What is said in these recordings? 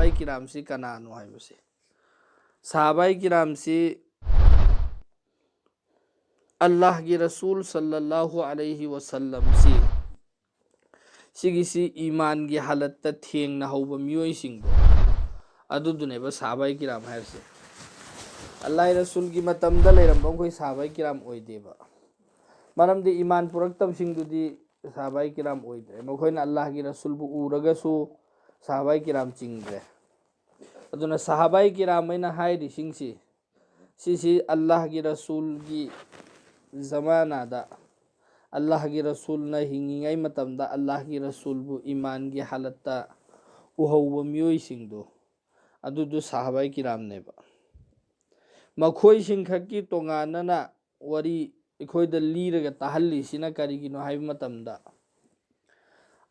sahabai kiram si kanano haibasi sahabai kiram si Allah gi Rasul sallallahu alaihi wasallam sigisi iman gi halatta thengna hauba miyoi singbo aduduneba sahabai kiram haibasi Allah Rasul gi matamda leiramba khoi sahabai kiram oideba maramdi iman puraktam singdudi sahabai kiram oidre makhoina Allah gi Rasul bu uragasu sahabai kiram chingre aduna sahabai kiram aina hairi singsi sisi Allah gi Rasul gi zamana da Allah gi Rasul na hingingai matamda Allah gi Rasul bu iman gi halatta uhawwa miyoi singdo adudu sahabai kiram neba makhoi sing khaki tonganana wari ikhoida liraga tahalli sina karigino haiba matamda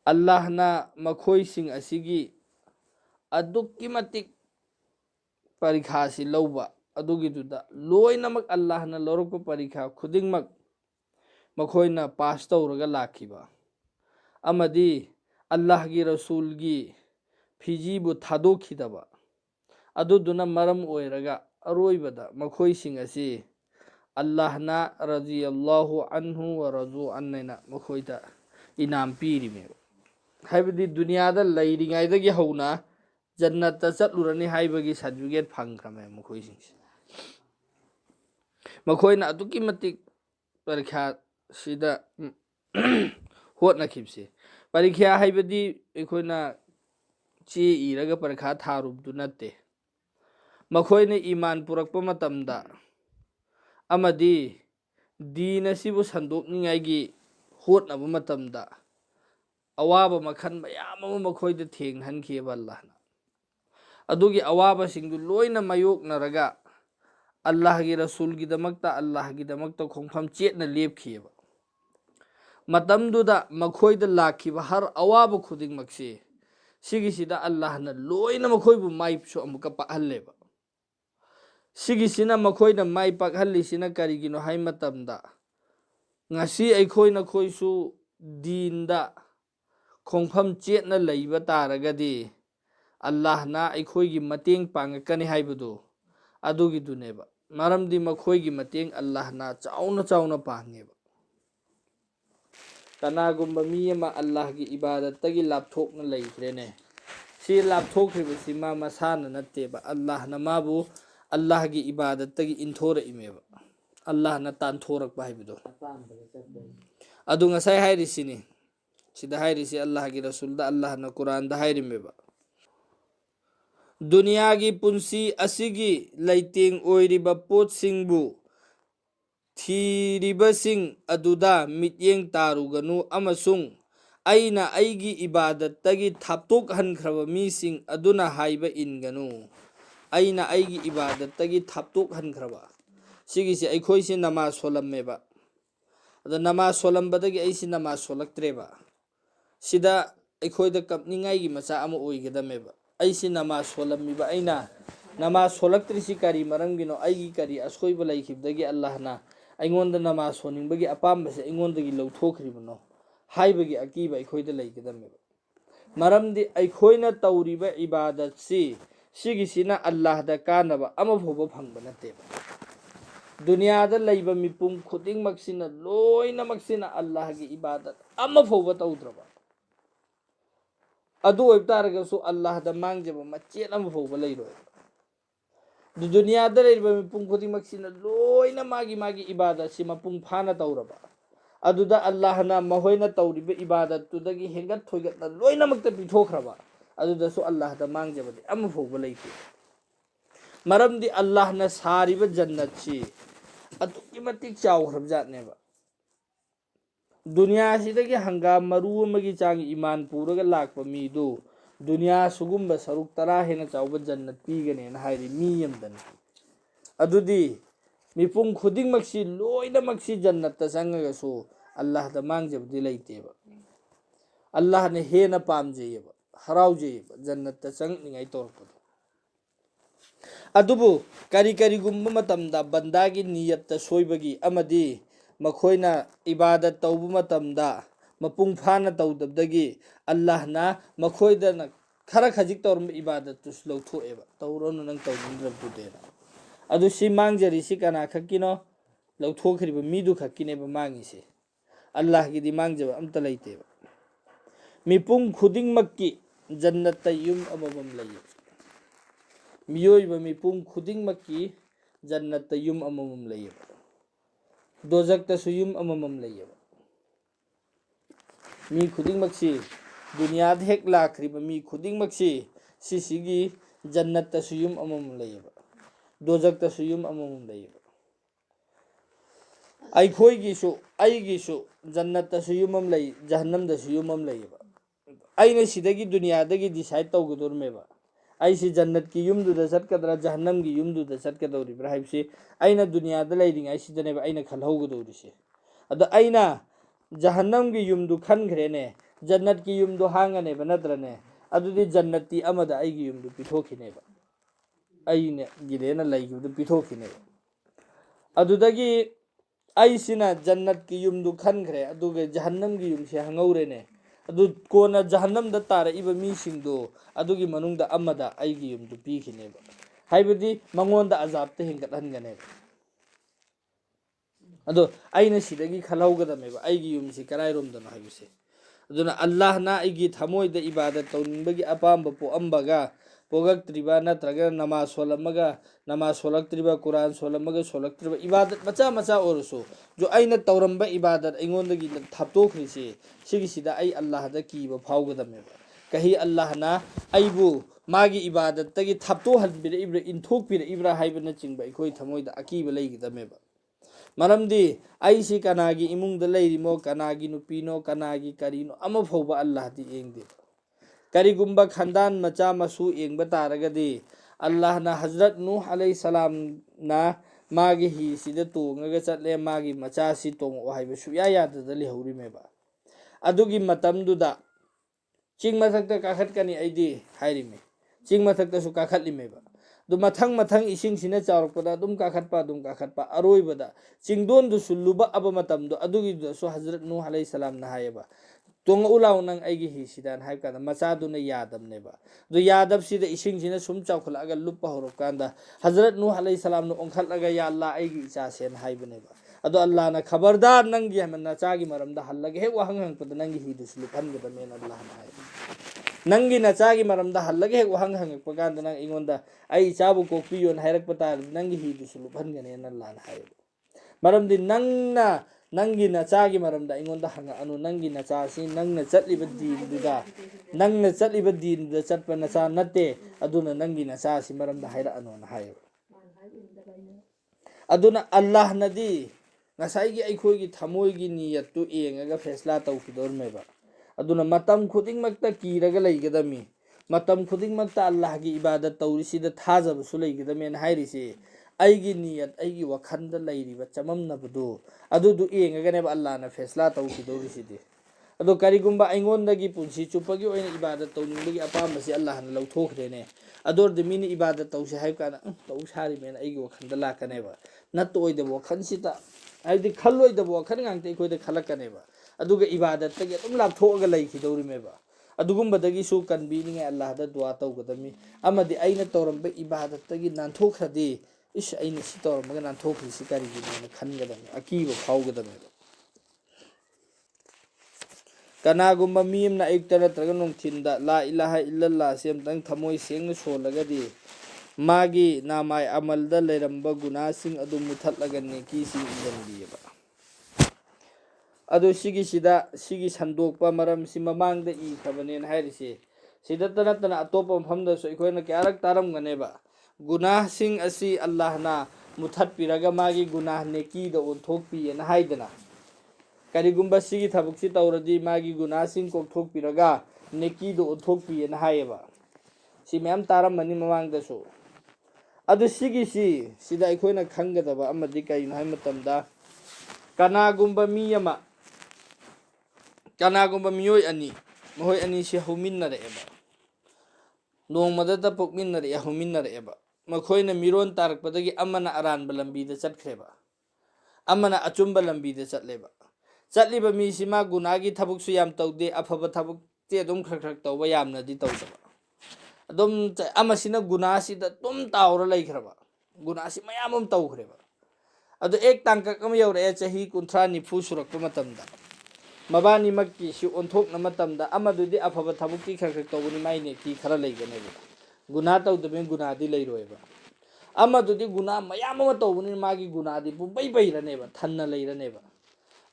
Allah na makhoi sing asigi adukki matik parikha si lauba adugiduda loinamak Allah na lorokpa parikha khudingmak makhoina pass tawraga lakhiba amadi Allah gi Rasul gi fijibu thadokhidaba aduduna maram oiraga aroibada makhoi sing asi Allah na radiyallahu anhu wa radu annaina makhoida inam pirime haibadi dunyada lairingaidagi hauna jannata chatlurani haibagi certificate phangkhame makhoi sing makhoina aduki matik parikha sida hotna khipse parikha haibadi ikhoina che iraga parikha tharubdu natte makhoina iman purakpa matamda amadi dina sibu sandokningaigi hotnaba matamda awaba makhan mayam ama makhoida thenghankheba Allahna adugi awaba singdu loina mayoknaraga Allah gi Rasul gi damakta Allah gi damakta khongpham chetna lepkheba matamduda makhoida lakhiba har awaba khuding makse sigisida Allah na loina makhoibu maipsu amuka pahaleba sigisina makhoina mai pakhallisina karigino hai matamda ngasi aikhoina khoisu dinda khongpham chetna leiba taragadi Allah na aikhoigi mateng pangakani haibadu adugi duneba maramdi makhoigi mateng Allah na chauna pangeba kanagumba mi ama Allah gi ibadattagi lapthokna leikrene si lapthokribasi ma masana natteba Allah na mabu Allah gi ibadattagi inthora imeba Allah na tanthorakpa haibadu adu ngasai hairisini sida hairisi Allah gi Rasul da Allah na Quran da hairimeba dunia gi punsi asigi leiteng oiriba potsingbu thiribasing aduda mityeng taruganu amasung aina aigi ibadattagi thaptok hankraba mising aduna haiba inganu aina aigi ibadattagi thaptok hankraba sigisi aikhoisi namaz solammeba ada namaz solambadagi aisi namaz solaktreba sida aikhoida kapningai gi macha ama oigedameba aisi namaz solammiba aina namaz solaktrisi kari maramgino aigi kari asoiba laikhibdagi Allah na aingonda namaz soningbagi apambase aingondagi lauthokhribano haibagi akiba aikhoida laikedameba maramdi aikhoina tawriba ibadat sigisina Allah da kanaba ama phoba phangba natteba dunyada leiba mipum khuding maksina loina maksina Allah gi ibadat ama phoba tawdraba adu oibtaragasu Allah da mangjaba machet ama phoba leiroi dunyada leiba mipum khuding maksina loina magi ibadat si mapung phana tawraba aduda Allah na mahoina tawriba ibadat tudagi hengat thoigatna loina makta pithokhraba aduda su Allah da mangjabadi ama phoba leite maramdi Allah na sariba jannat si aduki matik chawkhrabjatneba dunia sidagi hangam maru amagi chang iman puraga lakpa midu dunia sugumba saruk tara hena chawba jannat pigane na hairi mi yamdan adudi mipung khuding maksi loina maksi jannat ta sangaga so Allah da mangjabdi leiteba Allah ne hena pamjeyeba haraujeyeba jannat ta changningai torpado adubu kari gumba matamda bandagi niyatta soibagi amadi makhoina ibadat tawbu matamda mapung phana tawdabdagi Allah na makhoida na khara khajik tawram ibadat tus lawthoeba tawronu nang tawnindrabdudena adu si mangjari si kana khakino lawthokhriba midu khakkineba mangise Allah gi di mangjaba amta leiteba mipum khuding makki jannata yum amamam layeba miyoiba mipum khuding makki jannata yum amamam layeba dozakta su yum amamam layeba mi khuding maksi dunia hek lakhriba mi khuding maksi sisigi jannata su yum amamam layeba dozakta su yum amamam layeba aigisu jannata su yum am lay jahannam da su yum am layeba aina sidagi dunia dagi decide tawgudormeba aisi jannat ki yum du da satkadra jahannam ki yum du da satkadori brahibsi aina dunia da lairing aisi daneba aina khalhaugudorise ado aina jahannam ki yum du khangrene jannat ki yum du hanganeba nadrane adudi jannati amada aigi yum du pithokineba aine gidena laigibdu pithokineba adudagi aisina jannat ki yum du khangre aduga jahannam ki yum se hangaurene adu kona jahannam da tara iba mi singdo adugi manungda amada aigi yum du pikhineba haibadi mangonda azab te hingat hanganeba ado aina sidagi khalaugadameba aigi yum si karai rom dana haibise aduna Allah na aigi thamoida ibadat tawningbagi apamba po ambaga pogaktriba natraga namaz solaktriba Quran solaktriba ibadat macha oroso jo aina tawramba ibadat aingondagi thaptokhrisi sigisida ai Allah da kiba phawgadameba kahi Allah na aibu magi ibadat tagi thapto halbira ibra inthokpira ibra haibana chingba ikoi thamoida akiba leigidameba maramdi aisi kanagi imungda leirimo kanagi nupino kanagi karino ama phawba Allah di engde karigumba khandan macha masu engba taragadi Allah na Hazrat Nuh alayhi salam na magi hi sida tongaga chatle magi macha si tongo haiba suya yadada lihaurimeba adugi matamduda ching mathakta kakhatkani aidi hairime ching mathakta su kakhatlimeba du mathang ising sina chawrokpada dum kakhatpa aroibada chingdon du suluba aba matamdo adugi su Hazrat Nuh alayhi salam na hayaba tonga ulau nang aigi hi sidan haib kana machaduna yadamneba do yadab sida ising sina sum chawkhalaga lupa horokanda Hazrat Nuh alayhi salam no onkhatlaga ya Allah aigi icha sen haibneba ado Allah na khabardar nang gi hamna chagi maramda hallaga he wahang hangpada nang hi du sulupan gada men Allah na haib nangi na chagi maramda hallaga he wahang hangakpaganda nang ingonda ai chabu kokpiyon hairakpata nangi hi du sulupan gane Allah na haib maramdi nangna nangi na chagi maramda ingonda hanga anu nangi na chasi nangna chatliba din da chatpa na cha natte aduna nangi na chasi maramda haira anu na hayo aduna Allah nadi ngasaigi aikhoigi thamoigi niyattu engaga fesla tawkidormeba aduna matam khudingmakta kiraga leigadami matam khudingmakta Allah gi ibadat tawrisida thajaba su leigadami hairisi aigi niyat aigi wakhanda leiriba chamamnabdu adudu engaganeba Allah na fesla tawkidaurisidi ado karigumba aingondagi punsi chupagi oina ibadat tawningbagi apambasi Allah na lawthokhrene adordi mini ibadat tawsi haibkana tawsari men aigi wakhanda lakaneba natto oidaba wakhansita aidi khalloidaba wakhan ngangte ikoida khalakkaneba aduga ibadat tagi adum lapthoga leikhidauriba adugumbadagi su kanbininga Allah da dua tawgadami amadi aina tawramba ibadat tagi nanthokhradi ish aina si tawramaga nanthokhrisi karigina khangadami akiba phawgadami kanagumba miyamna ayukta natraga nongthinda la ilaha illallah se amtang thamoi sengna solagadi magi namai amalda leiramba gunasing adu muthatlaga neki sing injanbiyeba adu sigi sandokpa maram si mamangda I khabanen hairisi sida tanatana atopa mafamda so ikoina kyarak taramganeba gunah sing asi Allah na muthat piraga magi gunah neki da onthokpi na haidana karigumba sigi thabuksi tawradi magi gunah sing kokthok piraga neki da onthokpi na hayeba si mem taram mani mamang da so adu sida ikoina khangadaba amadi kaino hay matamda kanagumba miyoi ani mohoi ani si huminnareeba nongmadata pokminnare huminnareeba makhoina miron tarakpadagi amana aranba lambida chatkreba amana achumba lambida chatleba chatliba misima gunagi thabuksu yam tawde afaba thabukte adum khrak tawba yamnadi tawdaba ꯑꯗꯨꯝ ꯑꯃꯁꯤꯅ ꯒꯨꯅꯥꯁꯤꯗ ꯑꯗꯨꯝ tower ꯂꯩꯈ꯭ꯔꯕ ꯒꯨꯅꯥꯁꯤ ꯃꯌꯥꯝ ꯑꯃ ꯇꯧꯈ꯭ꯔꯦꯕ ꯑꯗꯣ ꯇꯥꯡꯀꯛ ꯑꯃ ꯌꯧꯔꯛꯑꯦ ꯆꯍꯤ 30-40 ꯁꯨꯔꯛꯄ ꯃꯇꯝꯗ ꯃꯕꯥꯅꯤꯃꯛꯀꯤꯁꯤ ꯑꯣꯟꯊꯣꯛꯅ ꯃꯇꯝꯗ ꯑꯃꯗꯨꯗꯤ ꯑꯐꯕ ꯊꯕꯛꯇꯤ ꯈꯔ ꯈꯔ ꯇꯧꯕꯅꯤ ꯃꯥꯏ ꯅꯦꯀꯤ ꯈꯔ ꯂꯩꯒꯅꯦꯕ ꯒꯨꯅꯥ ꯇꯧꯗꯕꯅꯤ ꯒꯨꯅꯥꯗꯤ ꯂꯩꯔꯣꯏꯕ ꯑꯃꯗꯨꯗꯤ ꯒꯨꯅꯥ ꯃꯌꯥꯝ ꯑꯃ ꯇꯧꯕꯅꯤꯅ ꯃꯥꯒꯤ ꯒꯨꯅꯥꯗꯤ ꯄꯨꯡꯄꯩ ꯄꯩꯔꯅꯦꯕ ꯊꯟꯅ ꯂꯩꯔꯅꯦꯕ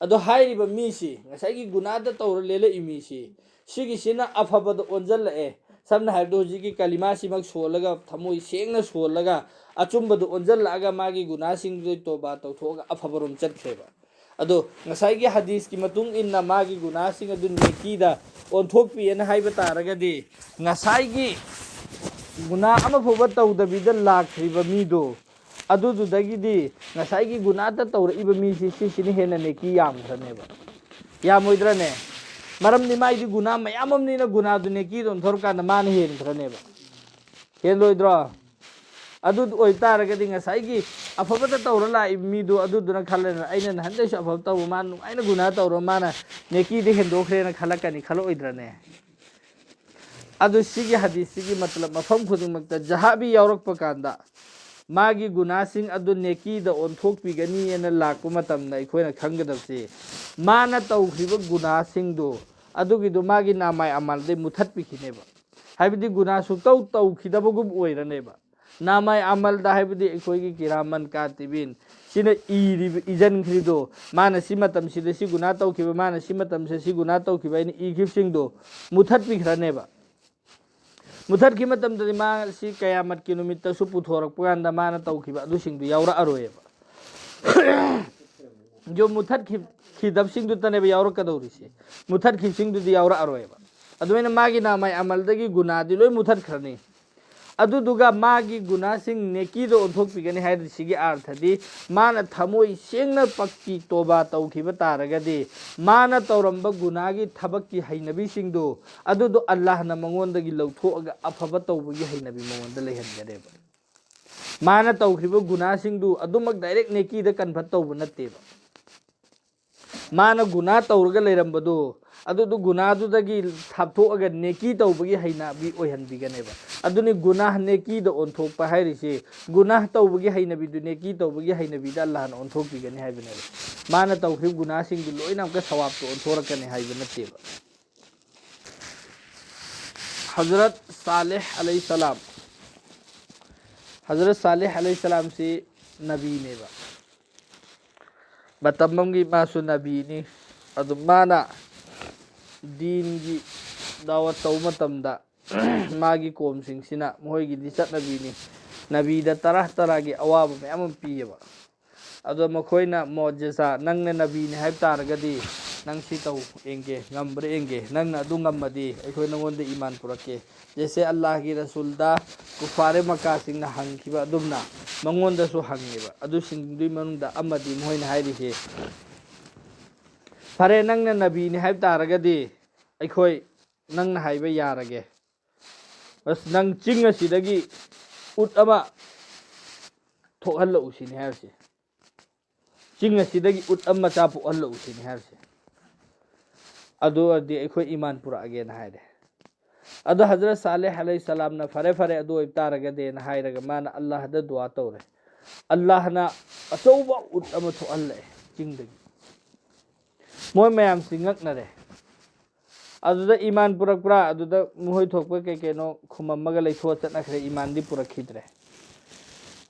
ꯑꯗꯣ ꯍꯥꯏꯔꯤꯕ ꯃꯤꯁꯤ ꯉꯁꯥꯏꯒꯤ ꯒꯨꯅꯥꯗ ꯇꯧꯔ ꯂꯦꯜꯂꯛꯏ ꯃꯤꯁꯤ ꯁꯤꯒꯤꯁꯤꯅ ꯑꯐꯕꯗ ꯑꯣꯟꯁꯤꯜꯂꯛꯑꯦ ꯁꯝꯅ ꯍꯥꯏꯔꯕꯗ ꯍꯧꯖꯤꯛꯀꯤ ꯀꯂꯤꯃꯥꯁꯤꯃꯛ ꯁꯣꯜꯂꯒ ꯊꯃꯣꯏ ꯁꯦꯡꯅ ꯁꯣꯜꯂꯒ ꯑꯆꯨꯝꯕꯗ ꯑꯣꯟꯁꯤꯜꯂꯛꯑꯒ ꯃꯥꯒꯤ ꯒꯨꯅꯥꯁꯤꯡꯗꯨ ꯇꯣꯕꯥ ꯇꯧꯊꯣꯛꯑꯒ ꯑꯐꯕꯔꯣꯝ ꯆꯠꯈ꯭ꯔꯦꯕ ꯑꯗꯣ ꯉꯁꯥꯏꯒꯤ ꯍꯗꯤꯁꯀꯤ ꯃꯇꯨꯡ ꯏꯟꯅ ꯃꯥꯒꯤ ꯒꯨꯅꯥꯁꯤꯡ ꯑꯗꯨ ꯅꯦꯀꯤꯗ ꯑꯣꯟꯊꯣꯛꯄꯤꯑꯅ ꯍꯥꯏꯕ ꯇꯥꯔꯒꯗꯤ ꯉꯁꯥꯏꯒꯤ ꯒꯨꯅꯥ ꯑꯃ ꯐꯥꯎꯕ ꯇꯧꯗꯕꯤꯗ ꯂꯥꯛꯈ꯭ꯔꯤꯕ ꯃꯤꯗꯣ ꯑꯗꯨꯗꯨꯗꯒꯤꯗꯤ ꯉꯁꯥꯏꯒꯤ ꯒꯨꯅꯥꯗ ꯇꯧꯔꯛꯏꯕ ꯃꯤꯁꯤ ꯁꯤꯁꯤꯅ ꯍꯦꯟꯅ ꯅꯦꯀꯤ ꯌꯥꯝꯈ꯭ꯔꯅꯦꯕ ꯌꯥꯝꯃꯣꯏꯗ꯭ꯔꯅꯦ ꯃꯔꯝꯗꯤ ꯃꯥꯏꯗꯤ ꯒꯨꯅꯥ ꯃꯌꯥꯝ ꯑꯃꯅꯤꯅ ꯒꯨꯅꯥꯗꯨ ꯅꯦꯀꯤꯗ ꯑꯣꯟꯊꯣꯔꯀꯥꯟꯗ ꯃꯥꯅ ꯍꯦꯟꯈ꯭ꯔꯅꯦꯕ ꯍꯦꯜꯂꯣꯏꯗ꯭ꯔꯣ ꯑꯗꯨ ꯑꯣꯏꯇꯥꯔꯒꯗꯤ ꯉꯁꯥꯏꯒꯤ ꯑꯐꯕꯗ ꯇꯧꯔ ꯂꯥꯛꯏꯕ ꯃꯤꯗꯣ ꯑꯗꯨꯗꯨꯅ ꯈꯜꯂꯦꯅ ꯑꯩꯅ ꯅꯍꯥꯟꯗꯩꯁꯨ ꯑꯐꯕ ꯇꯧꯕ ꯃꯥꯅ ꯅꯨꯡꯉꯥꯏꯅ ꯒꯨꯅꯥ ꯇꯧꯔ ꯃꯥꯅ ꯅꯦꯀꯤꯗ ꯍꯦꯟꯗꯣꯛꯈ꯭ꯔꯦꯅ ꯈꯜꯂꯛꯀꯅꯤ ꯈꯜꯂꯛꯑꯣꯏꯗ꯭ꯔꯅꯦ ꯑꯗꯨ ꯁꯤꯒꯤ ꯍꯗꯤꯁꯁꯤꯒꯤ ꯃꯇꯂꯕ ꯃꯐꯝ ꯈꯨꯗꯤꯡꯃꯛꯇ ꯖꯍꯥꯕꯤ ꯌꯥꯎꯔꯛꯄ ꯀꯥꯟꯗ ꯃꯥꯒꯤ ꯒꯨꯅꯥꯁꯤꯡ ꯑꯗꯨ ꯅꯦꯀꯤꯗ ꯑꯣꯟꯊꯣꯛꯄꯤꯒꯅꯤꯅ ꯂꯥꯛꯄ ꯃꯇꯝꯗ ꯑꯩꯈꯣꯏꯅ ꯈꯪꯒꯗꯕꯁꯤ ꯃꯥꯅ ꯇꯧꯈ꯭ꯔꯤꯕ ꯒꯨꯅꯥꯁꯤꯡꯗꯣ ꯑꯗꯨꯒꯤꯗꯣ ꯃꯥꯒꯤ ꯅꯥꯃꯥꯏ ꯑꯃꯜꯗꯩ ꯃꯨꯊꯠꯄꯤꯈꯤꯅꯦꯕ ꯍꯥꯏꯕꯗꯤ ꯒꯨꯅꯥ ꯁꯨꯛꯇꯧ ꯇꯧꯈꯤꯗꯕꯒꯨꯝ ꯑꯣꯏꯔꯅꯦꯕ ꯅꯥꯃꯥꯏ ꯑꯃꯜꯗ ꯍꯥꯏꯕꯗꯤ ꯑꯩꯈꯣꯏꯒꯤ ꯀꯤꯔꯥꯃꯟ ꯀꯥꯇꯤꯕꯤꯟ ꯁꯤꯅ ꯏꯖꯟꯈ꯭ꯔꯤꯗꯣ ꯃꯥꯅ ꯁꯤ ꯃꯇꯝꯁꯤꯗ ꯁꯤ ꯒꯨꯅꯥ ꯇꯧꯈꯤꯕ ꯃꯥꯅ ꯁꯤ ꯃꯇꯝꯁꯤꯗ ꯁꯤ ꯒꯨꯅꯥ ꯇꯧꯈꯤꯕ ꯑꯩꯅ ꯏꯈꯤꯕꯁꯤꯡꯗꯣ ꯃꯨꯊꯠꯄꯤꯈ꯭ꯔꯅꯦꯕ ꯃꯨꯊꯠꯈꯤꯕ ꯃꯇꯝꯗꯗꯤ ꯃꯥꯁꯤ ꯀꯌꯥꯃꯠꯀꯤ ꯅꯨꯃꯤꯠꯇꯁꯨ ꯄꯨꯊꯣꯔꯛꯄ ꯀꯥꯟꯗ ꯃꯥꯅ ꯇꯧꯈꯤꯕ ꯑꯗꯨꯁꯤꯡꯗꯨ ꯌꯥꯎꯔꯛꯑꯔꯣꯏꯕ ꯃꯨꯊꯠꯈꯤꯗꯕꯁꯤꯡꯗꯨꯇꯅꯦꯕ ꯌꯥꯎꯔꯛꯀꯗꯧꯔꯤꯁꯦ ꯃꯨꯊꯠꯈꯤꯕꯁꯤꯡꯗꯨꯗꯤ ꯌꯥꯎꯔꯛꯑꯔꯣꯏꯕ ꯑꯗꯨꯃꯥꯏꯅ ꯃꯥꯒꯤ ꯅꯥꯃꯥꯏ ꯑꯃꯜꯗꯒꯤ ꯒꯨꯅꯥꯗꯤ ꯂꯣꯏ ꯃꯨꯊꯠꯈ꯭ꯔꯅꯤ ꯑꯗꯨꯗꯨꯒ ꯃꯥꯒꯤ ꯒꯨꯅꯥꯁꯤꯡ ꯅꯦꯀꯤꯗ ꯑꯣꯟꯊꯣꯛꯄꯤꯒꯅꯤ ꯍꯥꯏꯔꯤꯁꯤꯒꯤ ꯑꯥꯔꯊꯗꯤ ꯃꯥꯅ ꯊꯃꯣꯏ ꯁꯦꯡꯅ ꯄꯛꯀꯤ ꯇꯣꯕꯥ ꯇꯧꯈꯤꯕ ꯇꯥꯔꯒꯗꯤ ꯃꯥꯅ ꯇꯧꯔꯝꯕ ꯒꯨꯅꯥꯒꯤ ꯊꯕꯛꯀꯤ ꯍꯩꯅꯕꯤꯁꯤꯡꯗꯨ ꯑꯗꯨꯗꯣ ꯑꯜꯂꯥꯍꯅ ꯃꯉꯣꯟꯗꯒꯤ ꯂꯧꯊꯣꯛꯑꯒ ꯑꯐꯕ ꯇꯧꯕꯒꯤ ꯍꯩꯅꯕꯤ ꯃꯉꯣꯟꯗ ꯂꯩꯍꯟꯒꯅꯦꯕ ꯃꯥꯅ ꯇꯧꯈ꯭ꯔꯤꯕ ꯒꯨꯅꯥꯁꯤꯡꯗꯨ ꯑꯗꯨꯃꯛ ꯗꯥꯏꯔꯦꯛ ꯅꯦꯀꯤꯗ ꯀꯟꯚꯔꯠ ꯇꯧꯕ ꯅꯠꯇꯦꯕ ꯃꯥꯅ ꯒꯨꯅꯥ ꯇꯧꯔꯒ ꯂꯩꯔꯝꯕꯗꯨ ꯑꯗꯨꯗꯨ ꯒꯨꯅꯥꯗꯨꯗꯒꯤ ꯊꯥꯞꯊꯣꯛꯑꯒ ꯅꯦꯀꯤ ꯇꯧꯕꯒꯤ ꯍꯩꯅꯕꯤ ꯑꯣꯏꯍꯟꯕꯤꯒꯅꯦꯕ ꯑꯗꯨꯅꯤ ꯒꯨꯅꯥꯍ ꯅꯦꯀꯤꯗ ꯑꯣꯟꯊꯣꯛꯄ ꯍꯥꯏꯔꯤꯁꯤ ꯒꯨꯅꯥꯍ ꯇꯧꯕꯒꯤ ꯍꯩꯅꯕꯤꯗꯨ ꯅꯦꯀꯤ ꯇꯧꯕꯒꯤ ꯍꯩꯅꯕꯤꯗ ꯑꯜꯂꯥꯍꯅ ꯑꯣꯟꯊꯣꯛꯄꯤꯒꯅꯤ ꯍꯥꯏꯕꯅꯦꯕ ꯃꯥꯅ ꯇꯧꯈ꯭ꯔꯤꯕ ꯒꯨꯅꯥꯁꯤꯡꯗꯨ ꯂꯣꯏꯅ ꯑꯃꯨꯛꯀ ꯁꯋꯥꯞꯇ ꯑꯣꯟꯊꯣꯔꯛꯀꯅꯤ ꯍꯥꯏꯕ ꯅꯠꯇꯦꯕ हज़रत सालेह अलैहिस्सलाम हज़रत सालेह अलैहिस्सलाम से नबी नेबा मतम्मगी मासु नबीनी अदु माना दीनगी दावत तौ मतमदा मागी कोमसिंगसिना मोहयगिदि चटनबीनी नबीदा तरह तरहगी अवाब मयाम पियेबा अदो मखोयना मोजेसा नंगना नबीनी हाइब तारगदी नंग सी तौ एंगे ngambरे एंगे नंगना अदु ngambadi अखोय नंगोंदे ईमान पुरके जैसे अल्लाह की रसूलदा कुफारे मक्का सिंगना हंगखिबा अदुमना मंगोंदसु हंगेबा अदु सिंगदुई मनुंगदा अमदी मोहयना हाइरिसे फरे नंगना नबीनी हाइब तारगदी अखोय नंगना हाइबा यारगे बस नंग चिंग असिदगी उट अमा थोहल्लो उसिनी हाइरसे चिंग असिदगी उट अमा चा पोहल्लो उसिनी हाइरसे अदु अदि अखोय ईमान पुरागे ना हाइरे अदु हजरत सालेह अलैहिस्सलाम ना फरे फरे अदु तारगदे ना हाइरगा माना अल्लाह दा दुआ तौरे अल्लाह ना अचौबा उट अमा थोहल्ले चिंगदगी मोय मयाम सिंगकनरे अदुदा ईमान पुरकप्रा अदुदा मोय थोकपा केकेनो खुमम्मगा लैथो चटनखरे ईमान दि पुरखिद्रे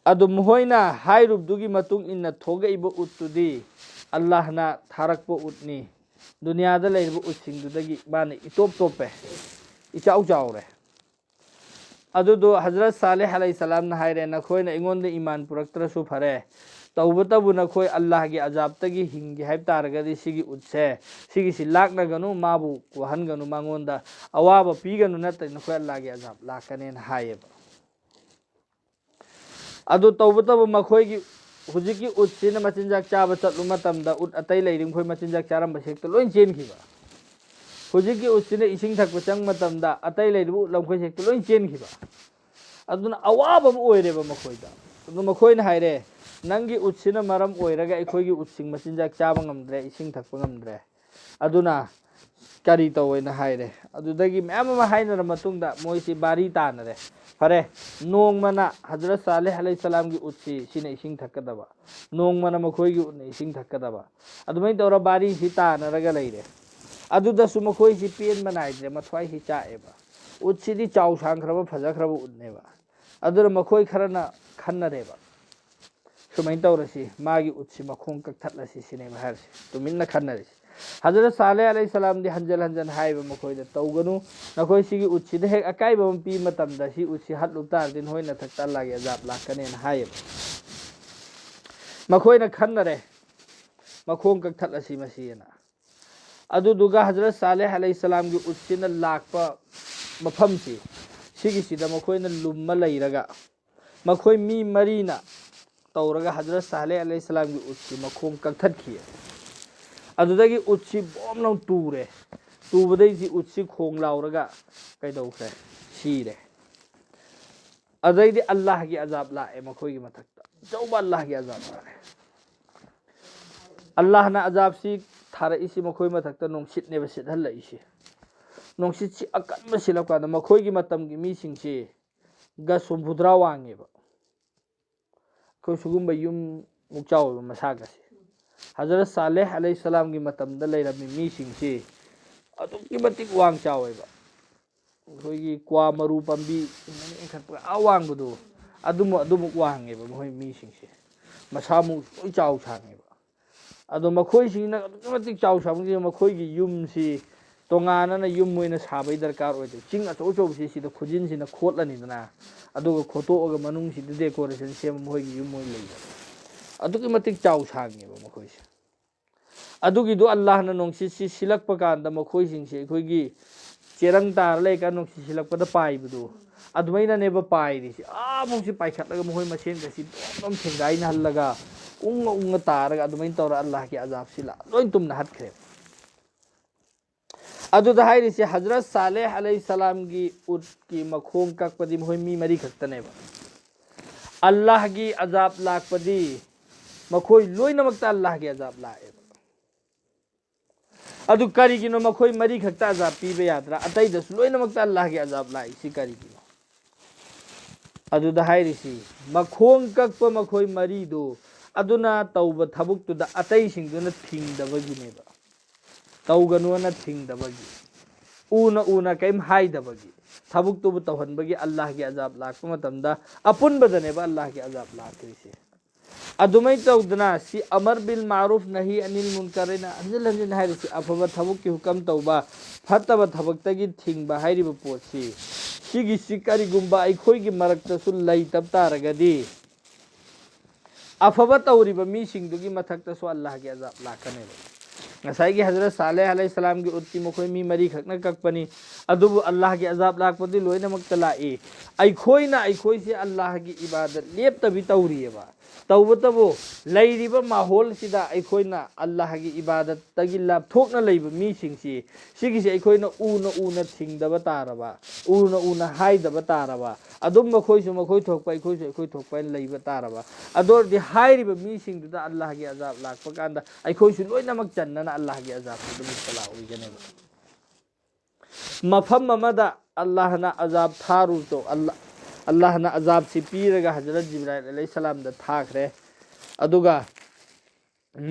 अदु मोयना हाइरुबदुगी मतुंग इन्ना थोगइबो उट्टुदी अल्लाह ना थारकपो उटनी दुनियादा लैरबो उट्सिंगदुदगी माने इटोप टोपे इचाउ चाउरे अदुदो हजरत सालेह अलैहिस्सलाम ना हाइरे नखोयना इगोंदे ईमान पुरक्त्रसु फरे तौबतबु नखोय अल्लाह की अजाबतगी हिंगे हाइब तारगदी सिगी उट्से सिगी लाकनगनु माबु वहनगनु मांगोंदा अवाबा पीगनु नत नखोय अल्लाह की अजाब लाकनेन हायेबा अदु तौबतबु मखोयगी हुजिकी उट्सिना मचिनजाक चाबा चटलु मतमदा उट अतै लैरिंग खोय मचिनजाक चारम सेक्तो लोइन चेनखिबा हुजिकी उट्सिना इसिंग थकपा चंग मतमदा अतै लैरिबु लमखोय सेक्तो लोइन चेनखिबा अदुना अवाबा ओइरेबा मखोयदा अदु मखोयना हाइरे नंगी उट्सिना मरम ओइरगा अखोयगी उट्सिंग मचिनजाक चाबा ngamdre इसिंग थकपा ngamdre अदुना ꯀꯔꯤ ꯇꯧꯋꯦꯅ ꯍꯥꯏꯔꯦ ꯑꯗꯨꯗꯒꯤ ꯃꯌꯥꯝ ꯑꯃ ꯍꯥꯏꯅꯔ ꯃꯇꯨꯡꯗ ꯃꯣꯏꯁꯤ ꯕꯥꯔꯤ ꯇꯥꯅꯔꯦ ꯐꯔꯦ ꯅꯣꯡꯃꯅ ꯍꯖꯔꯠ ꯁꯥꯂꯦꯍ ꯑꯂꯩꯍꯤꯁꯁꯥꯂꯥꯝꯒꯤ ꯎꯠꯁꯤ ꯁꯤꯅ ꯏꯁꯤꯡ ꯊꯛꯀꯗꯕ ꯅꯣꯡꯃꯅ ꯃꯈꯣꯏꯒꯤ ꯎꯠꯅ ꯏꯁꯤꯡ ꯊꯛꯀꯗꯕ ꯑꯗꯨꯃꯥꯏꯅ ꯇꯧꯔ ꯕꯥꯔꯤꯁꯤ ꯇꯥꯅꯔꯒ ꯂꯩꯔꯦ ꯑꯗꯨꯗꯁꯨ ꯃꯈꯣꯏꯁꯤ ꯄꯦꯟꯕ ꯅꯥꯏꯗ꯭ꯔꯦ ꯃꯊ꯭ꯋꯥꯏꯁꯤ ꯆꯥꯛꯑꯦꯕ ꯎꯠꯁꯤꯗꯤ ꯆꯥꯎ ꯁꯥꯡꯈ꯭ꯔꯕ ꯐꯖꯈ꯭ꯔꯕ ꯎꯠꯅꯦꯕ ꯑꯗꯨꯅ ꯃꯈꯣꯏ ꯈꯔꯅ ꯈꯟꯅꯔꯦꯕ ꯁꯨꯃꯥꯏꯅ ꯇꯧꯔꯁꯤ ꯃꯥꯒꯤ ꯎꯠꯁꯤ ꯃꯈꯣꯡ ꯀꯛꯊꯠꯂꯁꯤ ꯁꯤꯅꯦꯕ ꯍꯥꯏꯔꯤꯁꯤ ꯇꯨꯃꯤꯟꯅ ꯈꯟꯅꯔꯤꯁꯤ ꯍꯖꯔꯠ ꯁꯥꯂꯦꯍ ꯑꯂꯩꯍꯤꯁꯁꯥꯂꯥꯝꯗꯤ ꯍꯟꯖꯤꯟ ꯍꯟꯖꯤꯟ ꯍꯥꯏꯕ ꯃꯈꯣꯏꯗ ꯇꯧꯒꯅꯨ ꯅꯈꯣꯏ ꯁꯤꯒꯤ ꯎꯠꯁꯤꯗ ꯍꯦꯛ ꯑꯀꯥꯏꯕ ꯑꯃ ꯄꯤꯕ ꯃꯇꯝꯗ ꯁꯤ ꯎꯠꯁꯤ ꯍꯥꯠꯂꯨ ꯇꯥꯔꯗꯤ ꯅꯈꯣꯏ ꯅꯊꯛꯇ ꯑꯜꯂꯥꯍꯒꯤ ꯑꯖꯥꯕ ꯂꯥꯛꯀꯅꯦꯅ ꯍꯥꯏꯌꯦꯕ ꯃꯈꯣꯏꯅ ꯈꯟꯅꯔꯦ ꯃꯈꯣꯡ ꯀꯛꯊꯠꯂꯁꯤ ꯃꯁꯤꯅ ꯑꯗꯨꯗꯨꯒ ꯍꯖꯔꯠ ꯁꯥꯂꯦꯍ ꯑꯂꯩꯍꯤꯁꯁꯥꯂꯥꯝꯒꯤ ꯎꯠꯁꯤꯅ ꯂꯥꯛꯄ ꯃꯐꯝꯁꯤ ꯁꯤꯒꯤꯁꯤꯗ ꯃꯈꯣꯏꯅ ꯂꯨꯝꯃ ꯂꯩꯔꯒ ꯃꯈꯣꯏ ꯃꯤ ꯃꯔꯤꯅ ꯇꯧꯔꯒ ꯍꯖꯔꯠ ꯁꯥꯂꯦꯍ ꯑꯂꯩꯍꯤꯁꯁꯥꯂꯥꯝꯒꯤ ꯎꯠꯁꯤ ꯃꯈꯣꯡ ꯀꯛꯊꯠꯈꯤ ꯑꯗꯨꯗꯒꯤ ꯎꯠꯁꯤ ꯕꯣꯝ ꯇꯨꯔꯦ ꯇꯨꯕꯗꯩꯗꯤ ꯎꯠꯁꯤ ꯈꯣꯡ ꯂꯥꯎꯔꯒ ꯀꯩꯗꯧꯈ꯭ꯔꯦ ꯁꯤꯔꯦ ꯑꯗꯩꯗꯤ ꯑꯜꯂꯥꯍꯒꯤ ꯑꯖꯥꯕ ꯂꯥꯛꯑꯦ ꯃꯈꯣꯏꯒꯤ ꯃꯊꯛꯇ ꯑꯆꯧꯕ ꯑꯜꯂꯥꯍꯒꯤ ꯑꯖꯥꯕ ꯂꯥꯛꯑꯦ ꯑꯜꯂꯥꯍꯅ ꯑꯖꯥꯕꯁꯤ ꯊꯥꯔꯛꯏꯁꯤ ꯃꯈꯣꯏ ꯃꯊꯛꯇ ꯅꯨꯡꯁꯤꯠꯅꯦꯕ ꯁꯤꯠꯍꯜꯂꯛꯏꯁꯤ ꯅꯨꯡꯁꯤꯠꯁꯤ ꯑꯀꯟꯕ ꯁꯤꯜꯂꯛꯄ ꯀꯥꯟꯗ ꯃꯈꯣꯏꯒꯤ ꯃꯇꯝꯒꯤ ꯃꯤꯁꯤꯡꯁꯤ ꯒꯁ ꯍꯨꯝꯐꯨꯇꯔꯥ ꯋꯥꯡꯉꯦꯕ ꯑꯩꯈꯣꯏ ꯁꯤꯒꯨꯝꯕ ꯌꯨꯝꯃꯨꯛ ꯆꯥꯎꯋꯦꯕ ꯃꯁꯥꯒꯁꯤ ꯍꯖꯔꯠ ꯁꯥꯂꯦꯍ ꯑꯂꯩꯍꯤꯁꯁꯥꯂꯥꯝꯒꯤ ꯃꯇꯝꯗ ꯂꯩꯔꯝꯃꯤ ꯃꯤꯁꯤꯡꯁꯤ ꯑꯗꯨꯛꯀꯤ ꯃꯇꯤꯛ ꯋꯥꯡ ꯆꯥꯎꯋꯦꯕ ꯑꯩꯈꯣꯏꯒꯤ ꯀ꯭ꯋꯥ ꯃꯔꯨ ꯄꯥꯝꯕꯤ ꯏꯟꯈꯠꯄ ꯋꯥꯡꯕꯗꯣ ꯑꯗꯨꯃꯨꯛ ꯋꯥꯡꯉꯦꯕ ꯃꯈꯣꯏ ꯃꯤꯁꯤꯡꯁꯦ ꯃꯁꯥꯃꯨꯛ ꯂꯣꯏ ꯆꯥꯎ ꯁꯥꯡꯉꯦꯕ ꯑꯗꯣ ꯃꯈꯣꯏꯁꯤꯡꯅ ꯑꯗꯨꯛꯀꯤ ꯃꯇꯤꯛ ꯆꯥꯎ ꯁꯥꯡꯕꯁꯤꯅ ꯃꯈꯣꯏꯒꯤ ꯌꯨꯝꯁꯤ ꯇꯣꯉꯥꯟꯅꯅ ꯌꯨꯝ ꯑꯣꯏꯅ ꯁꯥꯕꯒꯤ ꯗꯔꯀꯥꯔ ꯑꯣꯏꯗꯦ ꯆꯤꯡ ꯑꯆꯧ ꯑꯆꯧꯕꯁꯤ ꯁꯤꯗ ꯈꯨꯖꯤꯟꯁꯤꯅ ꯈꯣꯠꯂꯅꯤꯗꯅ ꯑꯗꯨꯒ ꯈꯣꯠꯇꯣꯛꯑꯒ ꯃꯅꯨꯡꯁꯤꯗ ꯗꯦꯀꯣꯔꯦꯁꯟ ꯁꯦꯝꯕ ꯃꯈꯣꯏꯒꯤ ꯌꯨꯝ ꯑꯣꯏꯅ ꯂꯩꯕ ꯑꯗꯨꯛꯀꯤ ꯃꯇꯤꯛ ꯆꯥꯎ ꯁꯥꯡꯉꯦꯕ ꯃꯈꯣꯏꯁꯦ ꯑꯗꯨꯒꯤꯗꯣ ꯑꯜꯂꯥꯍꯅ ꯅꯨꯡꯁꯤꯠꯁꯤ ꯁꯤꯜꯂꯛꯄ ꯀꯥꯟꯗ ꯃꯈꯣꯏꯁꯤꯡꯁꯦ ꯑꯩꯈꯣꯏꯒꯤ ꯆꯦꯔꯪ ꯇꯥꯔ ꯂꯩꯀꯥꯟꯗ ꯅꯨꯡꯁꯤꯠ ꯁꯤꯜꯂꯛꯄꯗ ꯄꯥꯏꯕꯗꯣ ꯑꯗꯨꯃꯥꯏꯅꯅꯦꯕ ꯄꯥꯏꯔꯤꯁꯤ ꯃꯨꯛꯁꯤ ꯄꯥꯏꯈꯠꯂꯒ ꯃꯈꯣꯏ ꯃꯁꯦꯟꯒꯁꯤ ꯗꯣꯝ ꯊꯦꯡꯒꯥꯏꯅꯍꯜꯂꯒ ꯎꯪꯉ ꯇꯥꯔꯒ ꯑꯗꯨꯃꯥꯏꯅ ꯇꯧꯔ ꯑꯜꯂꯥꯍꯒꯤ ꯑꯖꯥꯕꯁꯤ ꯂꯣꯏ ꯇꯨꯝꯅ ꯍꯠꯈ꯭ꯔꯦ ꯑꯗꯨꯗ ꯍꯥꯏꯔꯤꯁꯤ ꯍꯖꯔꯠ ꯁꯥꯂꯦꯍ ꯑꯂꯩꯍꯤꯁꯁꯥꯂꯥꯝꯒꯤ ꯎꯠꯀꯤ ꯃꯈꯣꯡ ꯀꯛꯄꯗꯤ ꯃꯈꯣꯏ ꯃꯤ ꯃꯔꯤ ꯈꯛꯇꯅꯦꯕ ꯑꯜꯂꯥꯍꯒꯤ ꯑꯖꯥꯕ ꯂꯥꯛꯄꯗꯤ ꯃꯈꯣꯏ ꯂꯣꯏꯅꯃꯛꯇ ꯑꯜꯂꯥꯍꯒꯤ ꯑꯖꯥꯕ ꯂꯥꯛꯑꯦꯕ ꯑꯗꯨ ꯀꯔꯤꯒꯤꯅꯣ ꯃꯈꯣꯏ ꯃꯔꯤ ꯈꯛꯇ ꯑꯖꯥꯕ ꯄꯤꯕ ꯌꯥꯗ꯭ꯔꯥ ꯑꯇꯩꯗꯁꯨ ꯂꯣꯏꯅꯃꯛꯇ ꯑꯜꯂꯥꯍꯒꯤ ꯑꯖꯥꯕ ꯂꯥꯛꯏꯁꯤ ꯀꯔꯤꯒꯤꯅꯣ ꯑꯗꯨꯗ ꯍꯥꯏꯔꯤꯁꯤ ꯃꯈꯣꯡ ꯀꯛꯄ ꯃꯈꯣꯏ ꯃꯔꯤꯗꯨ ꯑꯗꯨꯅ ꯇꯧꯕ ꯊꯕꯛꯇꯨꯗ ꯑꯇꯩꯁꯤꯡꯗꯨꯅ ꯊꯤꯡꯗꯕꯒꯤꯅꯦꯕ ꯇꯧꯒꯅꯨꯅ ꯊꯤꯡꯗꯕꯒꯤ ꯎꯅ ꯀꯔꯤꯝ ꯍꯥꯏꯗꯕꯒꯤ ꯊꯕꯛꯇꯨꯕꯨ ꯇꯧꯍꯟꯕꯒꯤ ꯑꯜꯂꯥꯍꯒꯤ ꯑꯖꯥꯕ ꯂꯥꯛꯄ ꯃꯇꯝꯗ ꯑꯄꯨꯟꯕꯗꯅꯦꯕ ꯑꯜꯂꯥꯍꯒꯤ ꯑꯖꯥꯕ ꯂꯥꯛꯇꯣꯏꯁꯦ ꯑꯗꯨꯃꯥꯏꯅ ꯇꯧꯗꯅ ꯁꯤ ꯑꯃꯔ ꯕꯤꯜ ꯃꯥꯔꯨꯐ ꯅꯍꯤ ꯑꯅꯤꯜ ꯃꯨꯟꯀꯔꯅ ꯍꯟꯖꯤꯟ ꯍꯟꯖꯤꯟ ꯍꯥꯏꯔꯤꯁꯤ ꯑꯐꯕ ꯊꯕꯛꯀꯤ ꯍꯨꯀꯝ ꯇꯧꯕ ꯐꯠꯇꯕ ꯊꯕꯛꯇꯒꯤ ꯊꯤꯡꯕ ꯍꯥꯏꯔꯤꯕ ꯄꯣꯠꯁꯤ ꯁꯤꯒꯤꯁꯤ ꯀꯔꯤꯒꯨꯝꯕ ꯑꯩꯈꯣꯏꯒꯤ ꯃꯔꯛꯇꯁꯨ ꯂꯩꯇꯕ ꯇꯥꯔꯒꯗꯤ ꯑꯐꯕ ꯇꯧꯔꯤꯕ ꯃꯤꯁꯤꯡꯗꯨꯒꯤ ꯃꯊꯛꯇꯁꯨ ꯑꯜꯂꯥꯍꯒꯤ ꯑꯖꯥꯕ ꯂꯥꯛꯀꯅꯦꯕ ꯉꯁꯥꯏꯒꯤ ꯍꯖꯔꯠ ꯁꯥꯂꯦꯍ ꯑꯂꯩꯍꯤꯁꯁꯥꯂꯥꯝꯒꯤ ꯎꯠꯇꯤ ꯃꯈꯣꯏ ꯃꯤ ꯃꯔꯤ ꯈꯛꯅ ꯀꯛꯄꯅꯤ ꯑꯗꯨꯕꯨ ꯑꯜꯂꯥꯍꯒꯤ ꯑꯖꯥꯕ ꯂꯥꯛꯄꯗꯤ ꯂꯣꯏꯅꯃꯛꯇ ꯂꯥꯛꯏ ꯑꯩꯈꯣꯏꯁꯦ ꯑꯜꯂꯥꯍꯒꯤ ꯏꯕꯥꯗꯠ ꯂꯦꯞꯇꯕꯤ ꯇꯧꯔꯤꯑꯕ ꯇꯧꯕꯇꯕꯨ ꯂꯩꯔꯤꯕ ꯃꯥꯍꯣꯜꯁꯤꯗ ꯑꯩꯈꯣꯏꯅ ꯑꯜꯂꯥꯍꯒꯤ ꯏꯕꯥꯗꯠꯇꯒꯤ ꯂꯥꯞꯊꯣꯛꯅ ꯂꯩꯕ ꯃꯤꯁꯤꯡꯁꯤ ꯁꯤꯒꯤꯁꯤ ꯑꯩꯈꯣꯏꯅ ꯎꯅ ꯊꯤꯡꯗꯕ ꯇꯥꯔꯕ ꯎꯅ ꯍꯥꯏꯗꯕ ꯇꯥꯔꯕ ꯑꯗꯨꯝ ꯃꯈꯣꯏꯁꯨ ꯃꯈꯣꯏ ꯊꯣꯛꯄ ꯑꯩꯈꯣꯏꯁꯨ ꯑꯩꯈꯣꯏ ꯊꯣꯛꯄ ꯍꯥꯏꯅ ꯂꯩꯕ ꯇꯥꯔꯕ ꯑꯗꯨ ꯑꯣꯏꯔꯗꯤ ꯍꯥꯏꯔꯤꯕ ꯃꯤꯁꯤꯡꯗꯨꯗ ꯑꯜꯂꯥꯍꯒꯤ ꯑꯖꯥꯕ ꯂꯥꯛꯄ ꯀꯥꯟꯗ ꯑꯩꯈꯣꯏꯁꯨ ꯂꯣꯏꯅꯃꯛ ꯆꯟꯅꯅ ꯑꯜꯂꯥꯍꯒꯤ ꯑꯖꯥꯕꯇꯨ ꯑꯗꯨꯝ ꯏꯠꯇꯂꯥ ꯑꯣꯏꯒꯅꯦꯕ ꯃꯐꯝ ꯑꯃꯗ ꯑꯜꯂꯥꯍꯅ ꯑꯖꯥꯕ ꯊꯥꯔꯨꯗꯣ ꯑꯜꯂꯥꯍꯅ ꯑꯖꯥꯕꯁꯤ ꯄꯤꯔꯒ ꯍꯖꯔꯠ ꯖꯤꯕ꯭ꯔꯥꯏꯜ ꯑꯂꯩꯍꯤꯁꯁꯥꯂꯥꯝꯗ ꯊꯥꯈ꯭ꯔꯦ ꯑꯗꯨꯒ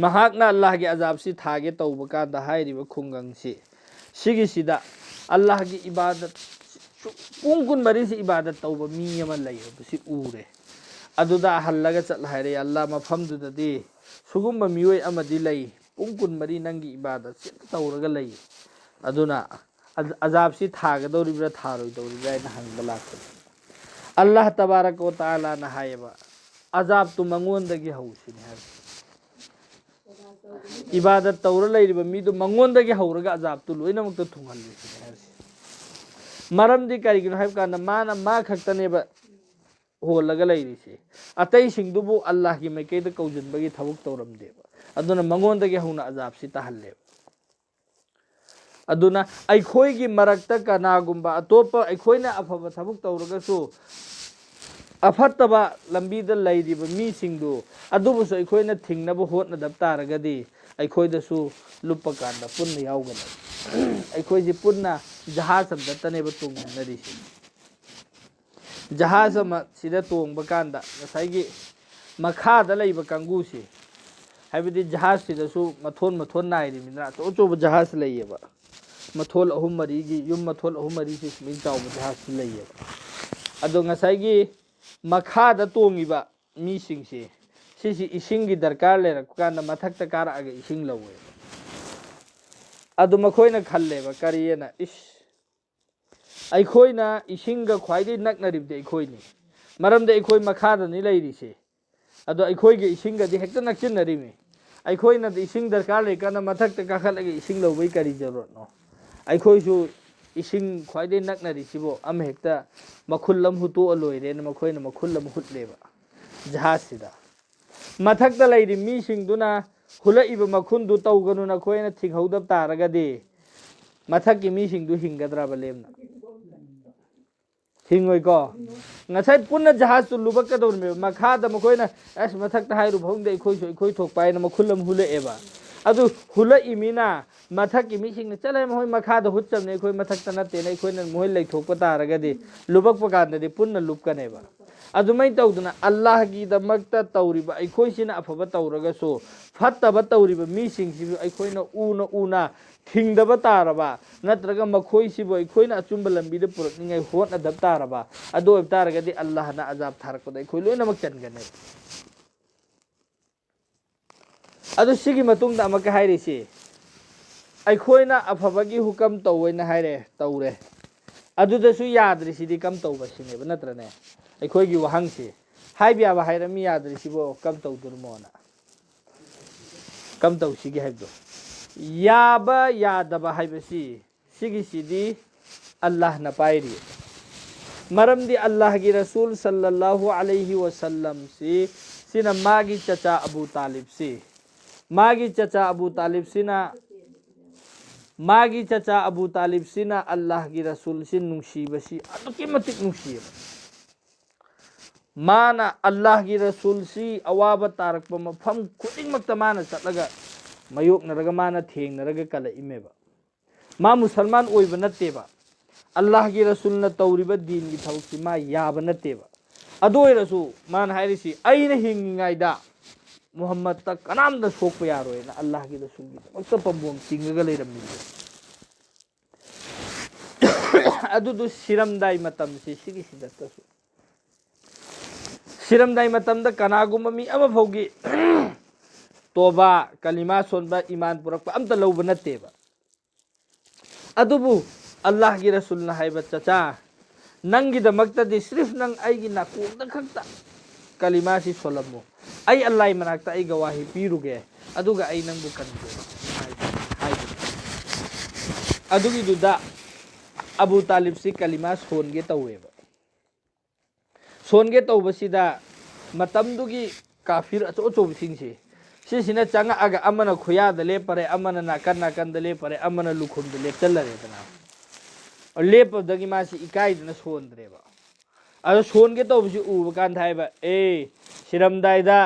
ꯃꯍꯥꯛꯅ ꯑꯜꯂꯥꯍꯒꯤ ꯑꯖꯥꯕꯁꯤ ꯊꯥꯒꯦ ꯇꯧꯕ ꯀꯥꯟꯗ ꯍꯥꯏꯔꯤꯕ ꯈꯨꯡꯒꯪꯁꯤ ꯁꯤꯒꯤꯁꯤꯗ ꯑꯜꯂꯥꯍꯒꯤ ꯏꯕꯥꯗꯠ ꯄꯨꯡ 24ꯁꯤ ꯏꯕꯥꯗꯠ ꯇꯧꯕ ꯃꯤ ꯑꯃ ꯂꯩꯕꯁꯤ ꯎꯔꯦ ꯑꯗꯨꯗ ꯍꯜꯂꯒ ꯆꯠꯂ ꯍꯥꯏꯔꯦ ꯑꯜꯂꯥꯍ ꯃꯐꯝꯗꯨꯗꯗꯤ ꯁꯨꯒꯨꯝꯕ ꯃꯤꯑꯣꯏ ꯑꯃꯗꯤ ꯂꯩ ꯄꯨꯡ 24 ꯅꯪꯒꯤ ꯏꯕꯥꯗꯠ ꯇꯧꯔꯒ ꯂꯩ ꯑꯗꯨꯅ ꯑꯖꯥꯕꯁꯤ ꯊꯥꯒꯗꯧꯔꯤꯕ꯭ꯔꯥ ꯊꯥꯔꯣꯏꯗꯧꯔꯤꯕ꯭ꯔꯥ ꯍꯥꯏꯅ ꯍꯪꯕ ꯂꯥꯛꯄꯅꯤ ꯑꯜꯂꯥꯍ ꯇꯕꯥꯔꯛ ꯋꯥ ꯇꯥꯂꯥꯅ ꯍꯥꯏꯌꯦꯕ ꯑꯖꯥꯕꯇꯨ ꯃꯉꯣꯟꯗꯒꯤ ꯍꯧꯁꯤꯅꯤ ꯍꯥꯏꯕ ꯏꯕꯥꯗꯠ ꯇꯧꯔ ꯂꯩꯔꯤꯕ ꯃꯤꯗꯨ ꯃꯉꯣꯟꯗꯒꯤ ꯍꯧꯔꯒ ꯑꯖꯥꯕꯇꯨ ꯂꯣꯏꯅꯃꯛꯇ ꯊꯨꯡꯍꯜꯂꯤꯁꯤꯅꯤ ꯍꯥꯏꯔꯤꯁꯤ ꯃꯔꯝꯗꯤ ꯀꯔꯤꯒꯤꯅꯣ ꯍꯥꯏꯕ ꯀꯥꯟꯗ ꯃꯥ ꯈꯛꯇꯅꯦꯕ ꯍꯣꯜꯂꯒ ꯂꯩꯔꯤꯁꯤ ꯑꯇꯩꯁꯤꯡꯗꯨꯕꯨ ꯑꯜꯂꯥꯍꯒꯤ ꯃꯥꯏꯀꯩꯗ ꯀꯧꯁꯤꯟꯕꯒꯤ ꯊꯕꯛ ꯇꯧꯔꯝꯗꯦꯕ ꯑꯗꯨꯅ ꯃꯉꯣꯟꯗꯒꯤ ꯍꯧꯅ ꯑꯖꯥꯕꯁꯤ ꯇꯥꯍꯜꯂꯦꯕ ꯑꯗꯨꯅ ꯑꯩꯈꯣꯏꯒꯤ ꯃꯔꯛꯇ ꯀꯅꯥꯒꯨꯝꯕ ꯑꯇꯣꯞꯄ ꯑꯩꯈꯣꯏꯅ ꯑꯐꯕ ꯊꯕꯛ ꯇꯧꯔꯒꯁꯨ ꯑꯐꯠꯇꯕ ꯂꯝꯕꯤꯗ ꯂꯩꯔꯤꯕ ꯃꯤꯁꯤꯡꯗꯨ ꯑꯗꯨꯕꯨꯁꯨ ꯑꯩꯈꯣꯏꯅ ꯊꯤꯡꯅꯕ ꯍꯣꯠꯅꯗꯕ ꯇꯥꯔꯒꯗꯤ ꯑꯩꯈꯣꯏꯗꯁꯨ ꯂꯨꯞꯄ ꯀꯥꯟꯗ ꯄꯨꯟꯅ ꯌꯥꯎꯒꯅꯤ ꯑꯩꯈꯣꯏꯁꯤ ꯄꯨꯟꯅ ꯖꯍꯥꯖ ꯑꯃꯗꯇꯅꯦꯕ ꯇꯣꯡꯃꯤꯟꯅꯔꯤꯁꯤ ꯖꯍꯥꯖ ꯑꯃ ꯁꯤꯗ ꯇꯣꯡꯕ ꯀꯥꯟꯗ ꯉꯁꯥꯏꯒꯤ ꯃꯈꯥꯗ ꯂꯩꯕ ꯀꯥꯡꯕꯨꯁꯤ ꯍꯥꯏꯕꯗꯤ ꯖꯍꯥꯖꯁꯤꯗꯁꯨ ꯃꯊꯣꯟ ꯅꯥꯏꯔꯤꯕꯅꯤꯅ ꯑꯆꯧ ꯑꯆꯧꯕ ꯖꯍꯥꯖ ꯂꯩꯌꯦꯕ ꯃꯊꯣꯜ ꯑꯍꯨꯝ ꯃꯔꯤꯒꯤ ꯌꯨꯝ ꯃꯊꯣꯜ ꯑꯍꯨꯝ ꯃꯔꯤꯁꯤ ꯁꯨꯃꯥꯏꯅ ꯆꯥꯎꯕ ꯖꯍꯥꯖꯁꯤ ꯂꯩꯌꯦꯕ ꯑꯗꯣ ꯉꯁꯥꯏꯒꯤ ꯃꯈꯥꯗ ꯇꯣꯡꯉꯤꯕ ꯃꯤꯁꯤꯡꯁꯤ ꯁꯤꯁꯤ ꯏꯁꯤꯡꯒꯤ ꯗꯔꯀꯥꯔ ꯂꯩꯔꯛꯄ ꯀꯥꯟꯗ ꯃꯊꯛꯇ ꯀꯥꯔꯛꯑꯒ ꯏꯁꯤꯡ ꯂꯧꯋꯦꯕ ꯑꯗꯨ ꯃꯈꯣꯏꯅ ꯈꯜꯂꯦꯕ ꯀꯔꯤꯑꯅ ꯑꯩꯈꯣꯏꯅ ꯏꯁꯤꯡꯒ ꯈ꯭ꯋꯥꯏꯗꯒꯤ ꯅꯛꯅꯔꯤꯕꯗꯤ ꯑꯩꯈꯣꯏꯅꯤ ꯃꯔꯝꯗꯤ ꯑꯩꯈꯣꯏ ꯃꯈꯥꯗꯅꯤ ꯂꯩꯔꯤꯁꯦ ꯑꯗꯣ ꯑꯩꯈꯣꯏꯒ ꯏꯁꯤꯡꯒꯗꯤ ꯍꯦꯛꯇ ꯅꯛꯁꯤꯟꯅꯔꯤꯃꯤ ꯑꯩꯈꯣꯏꯅꯗꯤ ꯏꯁꯤꯡ ꯗꯔꯀꯥꯔ ꯂꯩꯀꯥꯟꯗ ꯃꯊꯛꯇ ꯀꯥꯈꯠꯂꯒ ꯏꯁꯤꯡ ꯂꯧꯕꯩ ꯀꯔꯤ ꯖꯔꯨꯔꯠꯅꯣ ꯑꯩꯈꯣꯏꯁꯨ ꯏꯁꯤꯡ ꯈ꯭ꯋꯥꯏꯗꯒꯤ ꯅꯛꯅꯔꯤꯁꯤꯕꯨ ꯑꯃ ꯍꯦꯛꯇ ꯃꯈꯨꯜ ꯑꯃ ꯍꯨꯠꯇꯣꯛꯑ ꯂꯣꯏꯔꯦꯅ ꯃꯈꯣꯏꯅ ꯃꯈꯨꯜ ꯑꯃ ꯍꯨꯠꯂꯦꯕ ꯖꯍꯥꯖꯁꯤꯗ ꯃꯊꯛꯇ ꯂꯩꯔꯤꯕ ꯃꯤꯁꯤꯡꯗꯨꯅ ꯍꯨꯜꯂꯛꯏꯕ ꯃꯈꯨꯟꯗꯨ ꯇꯧꯒꯅꯨ ꯅꯈꯣꯏꯅ ꯊꯤꯡꯍꯧꯗꯕ ꯇꯥꯔꯒꯗꯤ ꯃꯊꯛꯀꯤ ꯃꯤꯁꯤꯡꯗꯨ ꯍꯤꯡꯒꯗ꯭ꯔꯕ ꯂꯦꯝꯅ ꯍꯤꯡꯉꯣꯏꯀꯣ ꯉꯁꯥꯏ ꯄꯨꯟꯅ ꯖꯍꯥꯖꯇꯨ ꯂꯨꯕꯛꯀꯗꯧꯔꯤꯕ ꯃꯈꯥꯗ ꯃꯈꯣꯏꯅ ꯑꯁ ꯃꯊꯛꯇ ꯍꯥꯏꯔꯨꯕ ꯐꯥꯎꯗꯤ ꯑꯩꯈꯣꯏ ꯊꯣꯛꯄ ꯍꯥꯏꯅ ꯃꯈꯨꯜ ꯑꯃ ꯍꯨꯜꯂꯛꯑꯦꯕ ꯑꯗꯨ ꯍꯨꯜꯂꯛꯏꯃꯤꯅ ꯃꯊꯛꯀꯤ ꯃꯤꯁꯤꯡꯅ ꯆꯠꯂꯦ ꯃꯈꯣꯏ ꯃꯈꯥꯗ ꯍꯨꯠꯆꯕꯅꯦ ꯑꯩꯈꯣꯏ ꯃꯊꯛꯇ ꯅꯠꯇꯦꯅ ꯑꯩꯈꯣꯏꯅ ꯃꯣꯏ ꯂꯩꯊꯣꯛꯄ ꯇꯥꯔꯒꯗꯤ ꯂꯨꯕꯛꯄ ꯀꯥꯟꯗꯗꯤ ꯄꯨꯟꯅ ꯂꯨꯞꯀꯅꯦꯕ ꯑꯗꯨꯃꯥꯏꯅ ꯇꯧꯗꯅ ꯑꯜꯂꯥꯍꯒꯤꯗꯃꯛꯇ ꯇꯧꯔꯤꯕ ꯑꯩꯈꯣꯏꯁꯤꯅ ꯑꯐꯕ ꯇꯧꯔꯒꯁꯨ ꯐꯠꯇꯕ ꯇꯧꯔꯤꯕ ꯃꯤꯁꯤꯡꯁꯤꯕꯨ ꯑꯩꯈꯣꯏꯅ ꯎꯅ ꯊꯤꯡꯗꯕ ꯇꯥꯔꯕ ꯅꯠꯇ꯭ꯔꯒ ꯃꯈꯣꯏꯁꯤꯕꯨ ꯑꯩꯈꯣꯏꯅ ꯑꯆꯨꯝꯕ ꯂꯝꯕꯤꯗ ꯄꯨꯔꯛꯅꯤꯡꯉꯥꯏ ꯍꯣꯠꯅꯗꯕ ꯇꯥꯔꯕ ꯑꯗꯨ ꯑꯣꯏꯕ ꯇꯥꯔꯒꯗꯤ ꯑꯜꯂꯥꯍꯅ ꯑꯖꯥꯕ ꯊꯥꯔꯛꯄꯗ ꯑꯩꯈꯣꯏ ꯂꯣꯏꯅꯃꯛ ꯆꯟꯒꯅꯤ ꯑꯗꯨ ꯁꯤꯒꯤ ꯃꯇꯨꯡꯗ ꯑꯃꯨꯛꯀ ꯍꯥꯏꯔꯤꯁꯤ ꯑꯩꯈꯣꯏꯅ ꯑꯐꯕꯒꯤ ꯍꯨꯀꯝ ꯇꯧꯋꯦꯅ ꯍꯥꯏꯔꯦ ꯇꯧꯔꯦ ꯑꯗꯨꯗꯁꯨ ꯌꯥꯗ꯭ꯔꯤꯁꯤꯗꯤ ꯀꯝ ꯇꯧꯕ ꯁꯤꯅꯦꯕ ꯅꯠꯇ꯭ꯔꯅꯦ ꯑꯩꯈꯣꯏꯒꯤ ꯋꯥꯍꯪꯁꯤ ꯍꯥꯏꯕ ꯌꯥꯕ ꯍꯥꯏꯔꯝꯃꯤ ꯌꯥꯗ꯭ꯔꯤꯁꯤꯕꯣ ꯀꯝ ꯇꯧꯗꯣꯔꯤꯃꯣꯅ ꯀꯝ ꯇꯧꯁꯤꯒꯦ ꯍꯥꯏꯕꯗꯣ ꯌꯥꯕ ꯌꯥꯗꯕ ꯍꯥꯏꯕꯁꯤ ꯁꯤꯒꯤꯁꯤꯗꯤ ꯑꯜꯂꯥꯍꯅ ꯄꯥꯏꯔꯤ ꯃꯔꯝꯗꯤ ꯑल्लाहꯒꯤ रसूल सल्लल्लाहु अलैहि वसल्लम सिना मागी चचा अबू तालिब सी मागी चचा अबू तालिब सिना अल्लाह की रसूल से नुंसीबसी अदुकी मतिक नुंसीबा माना अल्लाह की रसूल सी अवाब तारक मफम खुदिंगमक्ता माना चटलगा मयोकनरगा माना थेंगनरगा कलइमेबा मा मुसलमान ओइबा नत्तेबा अल्लाह की रसूल न तौरिबा दीन की थबकसी मा याबा नत्तेबा अदोइरसु मान हाइरिसी अइना हिंगिङाइदा मोहम्मद ता कनामदा सोकपा यारोयना अल्लाह की रसूल की मक्ता पंबोम तिंगगा लेरमि अदुदु सिरमदाई मतमसी सिगी सिदतसु सिरमदाई मतमदा कनागुम्बा मी अमा फौगी तोबा कलिमा सोनबा ईमान पुरकपा अमता लौबा नत्तेबा अदुबु अल्लाह की रसूल ना हाइबा चचा नंगी दमक्तदी सिर्फ नंग आइगी नाकोंदा खक्ता कलिमा सी सोलमो आई अल्लाह मनाक्ता आई गवाही पीरुगे अदुगा आई नंगबु कनगे अदुगी दुदा अबू तालिब सी कलिमा सोनगे तौवेबा सोनगे तौबसीदा मतमदुगी काफिर अचो अचोबसिंगसे सिसिना चंगागा अमना खुयादा लेपरे अमना नाकन लेपरे अमना लुखुमदा लेपचलरेदना और लेपदगी मासी इकाइदना सोनद्रेबा अदो सोनगे तौबसी उबा कान थाइबा ए सिरमदाइदा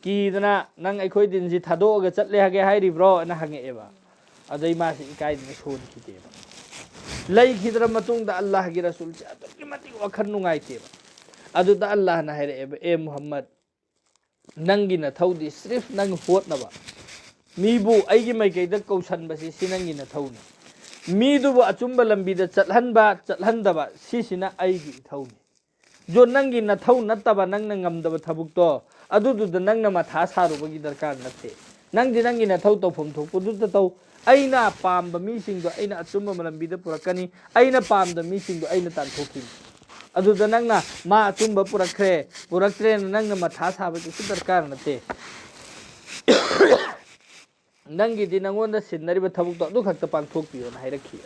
कीदना नंग अखोय दिनसि थादोगा चटले हागे हाइरिब्रो ना हंगेबा अदई मासी इकाइदना सोनखिदेबा लैखिद्रा मतुंगदा अल्लाह की रसूल से अदुकी मतिक वखन नुंगाइतेबा अदुदा अल्लाह ना हाइरेबा ए मुहम्मद नंगी न थौदी सिर्फ नंग होटनबा मीबु आइगी माइकैदा कौसनबसी सि नंगी न थौनी मीदुबु अचुंबा लंबीदा चटहनदबा सिसिना आइगी इथौनी जो नंगी न थौ नत्तबा नंगना ngamदबा थबुकतो अदुदुदा नंगना माथा सारुबगी दरकार नत्ते नंगी न थौ तौफम थोकपुदुदा तौ अइना पामबा मीसिंगदो अइना अचुंबा लंबीदा पुरकनी अइना पामदा मीसिंगदो अइना तानथोकिनी अदुदा नंगना मा अचुंबा पुरक्त्रे नंगना माथा साबगी दरकार नत्ते नंगीदी नंगोंदा सिन्नरिबा थबुकतो अदु खक्ता पांथोकपियोना हाइरखि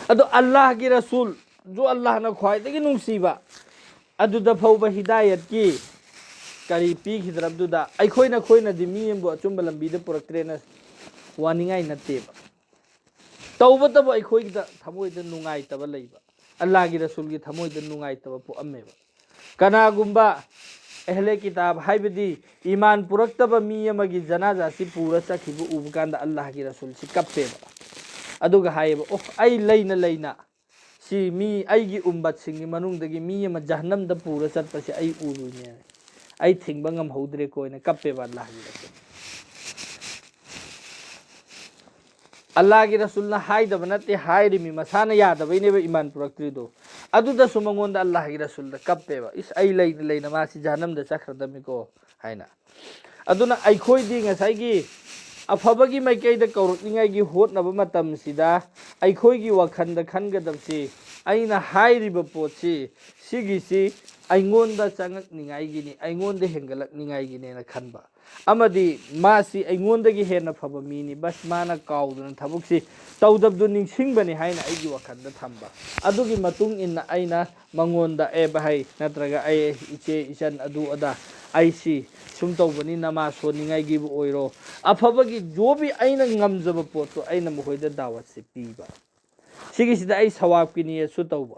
अदो अल्लाह की रसूल जो अल्लाह ना ख्वाइदगी नुंसीबा अदुदा फौबा हिदायत की करी पीखिद्रबदुदा अखोइना मीएमबो अचुंबा लंबीदा पुरक्त्रेना वानिंगाई नत्तेबा तौबतबो अखोइदा थमोइदा नुंगाइतबा लैबा अल्लाह की रसूल की थमोइदा नुंगाइतबा पोअम्मेबा कनागुंबा ꯑꯍꯂꯦ ꯀꯤꯇꯥꯕ ꯍꯥꯏꯕꯗꯤ ꯏꯃꯥꯟ ꯄꯨꯔꯛꯇꯕ ꯃꯤ ꯑꯃꯒꯤ ꯖꯅꯥꯖꯥꯁꯤ ꯄꯨꯔ ꯆꯠꯈꯤꯕ ꯎꯕ ꯀꯥꯟꯗ ꯑꯜꯂꯥꯍꯒꯤ ꯔꯁꯨꯜꯁꯤ ꯀꯞꯄꯦꯕ ꯑꯗꯨꯒ ꯍꯥꯏꯌꯦꯕ ꯑꯣ ꯑꯩ ꯂꯩꯅ ꯁꯤ ꯃꯤ ꯑꯩꯒꯤ ꯎꯝꯕꯠꯁꯤꯡꯒꯤ ꯃꯅꯨꯡꯗꯒꯤ ꯃꯤ ꯑꯃ ꯖꯍꯟꯅꯝꯗ ꯄꯨꯔ ꯆꯠꯄꯁꯦ ꯑꯩ ꯎꯔꯨꯏꯅꯦ ꯑꯩ ꯊꯤꯡꯕ ꯉꯝꯍꯧꯗ꯭ꯔꯦꯀꯣ ꯍꯥꯏꯅ ꯀꯞꯄꯦꯕ ꯑꯜꯂꯥꯍꯒꯤ ꯔꯁꯨꯜ ꯑꯜꯂꯥꯍꯒꯤ ꯔꯁꯨꯜꯅ ꯍꯥꯏꯗꯕ ꯅꯠꯇꯦ ꯍꯥꯏꯔꯤꯃꯤ ꯃꯁꯥꯅ ꯌꯥꯗꯕꯩꯅꯦꯕ ꯏꯃꯥꯟ ꯄꯨꯔꯛꯇ꯭ꯔꯤꯗꯣ ꯑꯗꯨꯗꯁꯨ ꯃꯉꯣꯟꯗ ꯑꯜꯂꯥꯍꯒꯤ ꯔꯁꯨꯜꯗ ꯀꯞꯄꯦꯕ ꯏꯁ ꯑꯩ ꯂꯩꯅ ꯃꯥꯁꯤ ꯖꯍꯟꯅꯝꯗ ꯆꯠꯈ꯭ꯔꯗꯕꯅꯤꯀꯣ ꯍꯥꯏꯅ ꯑꯗꯨꯅ ꯑꯩꯈꯣꯏꯗꯤ ꯉꯁꯥꯏꯒꯤ ꯑꯐꯕꯒꯤ ꯃꯥꯏꯀꯩꯗ ꯀꯧꯔꯛꯅꯤꯡꯉꯥꯏꯒꯤ ꯍꯣꯠꯅꯕ ꯃꯇꯝꯁꯤꯗ ꯑꯩꯈꯣꯏꯒꯤ ꯋꯥꯈꯜꯗ ꯈꯟꯒꯗꯕꯁꯤ ꯑꯩꯅ ꯍꯥꯏꯔꯤꯕ ꯄꯣꯠꯁꯤ ꯁꯤꯒꯤꯁꯤ ꯑꯩꯉꯣꯟꯗ ꯆꯪꯉꯛꯅꯤꯡꯉꯥꯏꯒꯤꯅꯤ ꯑꯩꯉꯣꯟꯗ ꯍꯦꯟꯒꯠꯂꯛꯅꯤꯡꯉꯥꯏꯒꯤꯅꯦꯅ ꯈꯟꯕ ꯑꯃꯗꯤ ꯃꯥꯁꯤ ꯑꯩꯉꯣꯟꯗꯒꯤ ꯍꯦꯟꯅ ꯐꯕ ꯃꯤꯅꯤ ꯕꯁ ꯃꯥꯅ ꯀꯥꯎꯗꯨꯅ ꯊꯕꯛꯁꯤ ꯇꯧꯗꯕꯗꯨ ꯅꯤꯡꯁꯤꯡꯕꯅꯤ ꯍꯥꯏꯅ ꯑꯩꯒꯤ ꯋꯥꯈꯜꯗ ꯊꯝꯕ ꯑꯗꯨꯒꯤ ꯃꯇꯨꯡ ꯏꯟꯅ ꯑꯩꯅ ꯃꯉꯣꯟꯗ ꯚꯥꯏ ꯅꯠꯇ꯭ꯔꯒ ꯑꯩ ꯏꯆꯦ ꯏꯆꯟ ꯑꯗꯨ ꯑꯗꯥ ꯑꯩꯁꯤ ꯁꯨꯝ ꯇꯧꯕꯅꯤ ꯅꯃꯥꯖ ꯁꯣꯟꯅꯤꯡꯉꯥꯏꯒꯤꯕꯨ ꯑꯣꯏꯔꯣ ꯑꯐꯕꯒꯤ ꯖꯣꯕꯤ ꯑꯩꯅ ꯉꯝꯖꯕ ꯄꯣꯠꯇꯣ ꯑꯩꯅ ꯃꯈꯣꯏꯗ ꯗꯥꯋꯠꯁꯤ ꯄꯤꯕ ꯁꯤꯒꯤꯁꯤꯗ ꯑꯩ ꯁꯋꯥꯕꯀꯤ ꯅꯤꯌꯠꯁꯨ ꯇꯧꯕ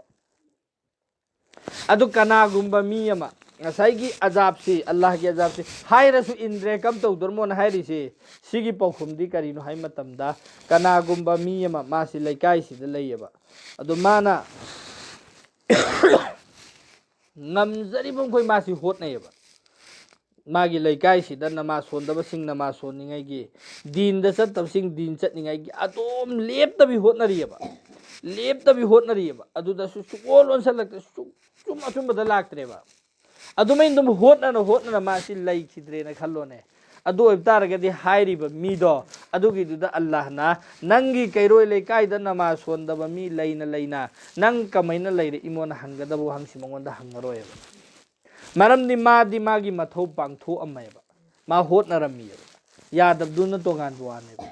ꯑꯗꯨ ꯀꯅꯥꯒꯨꯝꯕ ꯃꯤ ꯑꯃ ꯉꯁꯥꯏꯒꯤ ꯑꯖꯥꯕꯁꯤ ꯑꯜꯂꯥꯍꯒꯤ ꯑꯖꯥꯕꯁꯤ ꯍꯥꯏꯔꯁꯨ ꯏꯟꯗ꯭ꯔꯦ ꯀꯝ ꯇꯧꯗꯣꯔꯃꯣꯅ ꯍꯥꯏꯔꯤꯁꯤ ꯁꯤꯒꯤ ꯄꯥꯎꯈꯨꯝꯗꯤ ꯀꯔꯤꯅꯣ ꯍꯥꯏ ꯃꯇꯝꯗ ꯀꯅꯥꯒꯨꯝꯕ ꯃꯤ ꯑꯃ ꯃꯥꯁꯤ ꯂꯩꯀꯥꯏꯁꯤꯗ ꯂꯩꯌꯦꯕ ꯑꯗꯨ ꯃꯥꯅ ꯉꯝꯖꯔꯤꯕ ꯃꯈꯩ ꯃꯥꯁꯤ ꯍꯣꯠꯅꯩꯌꯦꯕ ꯃꯥꯒꯤ ꯂꯩꯀꯥꯏꯁꯤꯗ ꯅꯃꯥꯖ ꯁꯣꯟꯗꯕꯁꯤꯡ ꯅꯃꯥꯖ ꯁꯣꯟꯅꯤꯡꯉꯥꯏꯒꯤ ꯗꯤꯟꯗ ꯆꯠꯇꯕꯁꯤꯡ ꯗꯤꯟ ꯆꯠꯅꯤꯡꯉꯥꯏꯒꯤ ꯑꯗꯨꯝ ꯂꯦꯞꯇꯕꯤ ꯍꯣꯠꯅꯔꯤꯑꯕ ꯑꯗꯨꯗꯁꯨ ꯁꯨꯛꯑꯣꯟ ꯑꯣꯟꯁꯜꯂꯛꯇ꯭ꯔꯦ ꯁꯨꯝ ꯑꯆꯨꯝꯕꯗ ꯂꯥꯛꯇ꯭ꯔꯦꯕ ꯑꯗꯨꯃꯥꯏꯅ ꯑꯗꯨꯝ ꯍꯣꯠꯅꯅ ꯃꯥꯁꯤ ꯂꯩꯈꯤꯗ꯭ꯔꯦꯅ ꯈꯜꯂꯣꯅꯦ ꯑꯗꯨ ꯑꯣꯏꯕ ꯇꯥꯔꯒꯗꯤ ꯍꯥꯏꯔꯤꯕ ꯃꯤꯗꯣ ꯑꯗꯨꯒꯤꯗꯨꯗ ꯑꯜꯂꯥꯍꯅ ꯅꯪꯒꯤ ꯀꯩꯔꯣꯏ ꯂꯩꯀꯥꯏꯗ ꯅꯃꯥꯖ ꯁꯣꯟꯗꯕ ꯃꯤ ꯂꯩꯅ ꯅꯪ ꯀꯃꯥꯏꯅ ꯂꯩꯔꯛꯏꯃꯣꯅ ꯍꯪꯒꯗꯕ ꯋꯥꯍꯪꯁꯤ ꯃꯉꯣꯟꯗ ꯍꯪꯉꯔꯣꯏꯕ ꯃꯔꯝꯗꯤ ꯃꯥꯗꯤ ꯃꯥꯒꯤ ꯃꯊꯧ ꯄꯥꯡꯊꯣꯛꯑꯝꯃꯦꯕ ꯃꯥ ꯍꯣꯠꯅꯔꯝꯃꯤꯑꯕ ꯌꯥꯗꯕꯗꯨꯅ ꯇꯣꯉꯥꯟꯕ ꯋꯥꯅꯦꯕ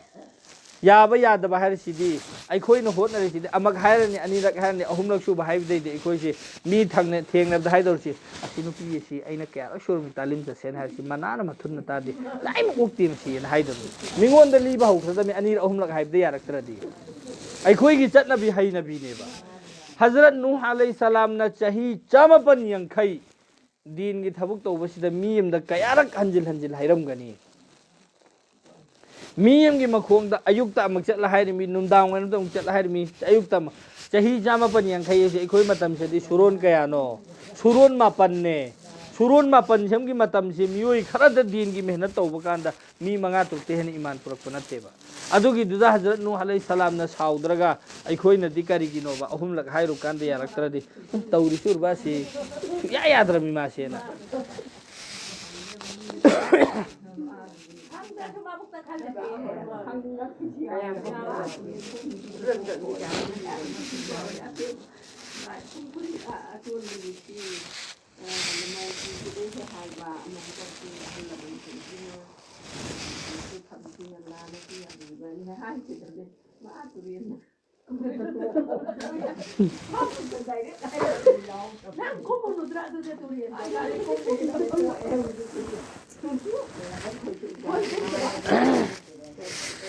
ꯌꯥꯕ ꯌꯥꯗꯕ ꯍꯥꯏꯔꯤꯁꯤꯗꯤ ꯑꯩꯈꯣꯏꯅ ꯍꯣꯠꯅꯔꯤꯁꯤꯗꯤ ꯑꯃꯛ ꯍꯥꯏꯔꯅꯤ ꯑꯅꯤꯔꯛ ꯍꯥꯏꯔꯅꯤ ꯑꯍꯨꯝꯂꯛ ꯁꯨꯕ ꯍꯥꯏꯕꯗꯩꯗꯤ ꯑꯩꯈꯣꯏꯁꯤ ꯃꯤ ꯊꯦꯡꯅꯕꯗ ꯍꯥꯏꯗꯧꯔꯤꯁꯤ ꯑꯁꯤ ꯅꯨꯄꯤ ꯑꯁꯤ ꯑꯩꯅ ꯀꯌꯥꯔꯛ ꯁꯨꯔꯕ ꯇꯥꯂꯤꯝ ꯆꯠꯁꯦꯅ ꯍꯥꯏꯔꯤꯁꯤ ꯃꯅꯥꯅ ꯃꯊꯨꯟꯅ ꯇꯥꯗꯦ ꯂꯥꯏꯃꯛ ꯑꯣꯛꯇꯦ ꯃꯁꯤꯅ ꯍꯥꯏꯗꯕꯅꯤ ꯃꯤꯉꯣꯟꯗ ꯂꯤꯕ ꯍꯧꯈ꯭ꯔꯗꯕꯅꯤ ꯑꯅꯤꯔꯛ ꯑꯍꯨꯝꯂꯛ ꯍꯥꯏꯕꯗ ꯌꯥꯔꯛꯇ꯭ꯔꯗꯤ ꯑꯩꯈꯣꯏꯒꯤ ꯆꯠꯅꯕꯤ ꯍꯩꯅꯕꯤꯅꯦꯕ ꯍꯖꯔꯠ ꯅꯨꯍ ꯑꯂꯩꯍꯤ ꯁꯂꯥꯝꯅ ꯆꯍꯤ 150 ꯗꯤꯟꯒꯤ ꯊꯕꯛ ꯇꯧꯕꯁꯤꯗ ꯃꯤ ꯑꯃꯗ ꯀꯌꯥꯔꯛ ꯍꯟꯖꯤꯜ ꯍꯥꯏꯔꯝꯒꯅꯤ ꯃꯤ ꯑꯃꯒꯤ ꯃꯈꯣꯡꯗ ꯑꯌꯨꯛꯇ ꯑꯃꯨꯛ ꯆꯠꯂ ꯍꯥꯏꯔꯤꯃꯤ ꯅꯨꯡꯗꯥꯡ ꯋꯥꯏꯔꯝꯗ ꯑꯃꯨꯛ ꯆꯠꯂ ꯍꯥꯏꯔꯤꯃꯤ ꯑꯌꯨꯛꯇ ꯑꯃꯨꯛ ꯆꯍꯤ 150 ꯑꯁꯤ ꯑꯩꯈꯣꯏ ꯃꯇꯝꯁꯤꯗꯤ ꯁꯨꯔꯣꯟ ꯀꯌꯥꯅꯣ ꯁꯨꯔꯣꯟ 4ꯅꯦ ꯁꯨꯔꯣꯟ 4 ꯁꯦꯝꯒꯤ ꯃꯇꯝꯁꯤ ꯃꯤꯑꯣꯏ ꯈꯔꯗ ꯗꯤꯟꯒꯤ ꯃꯦꯍꯅꯠ ꯇꯧꯕ ꯀꯥꯟꯗ ꯃꯤ 5-6 ꯍꯦꯟꯅ ꯏꯃꯥꯟ ꯄꯨꯔꯛꯄ ꯅꯠꯇꯦꯕ ꯑꯗꯨꯒꯤꯗꯨꯗ ꯍꯖꯔꯠ ꯅꯨꯍ ꯑꯂꯩꯍꯤ ꯁꯂꯥꯝꯅ ꯁꯥꯎꯗ꯭ꯔꯒ ꯑꯩꯈꯣꯏꯅꯗꯤ ꯀꯔꯤꯒꯤꯅꯣꯕ ꯑꯍꯨꯝꯂꯛ ꯍꯥꯏꯔꯨꯀꯥꯟꯗ ꯌꯥꯔꯛꯇ꯭ꯔꯗꯤ ꯇꯧꯔꯤꯁꯤ ꯎꯔꯕꯁꯤ ꯁꯨꯡꯌꯥ ꯌꯥꯗ꯭ꯔꯕꯅꯤ ꯃꯥꯁꯦꯅ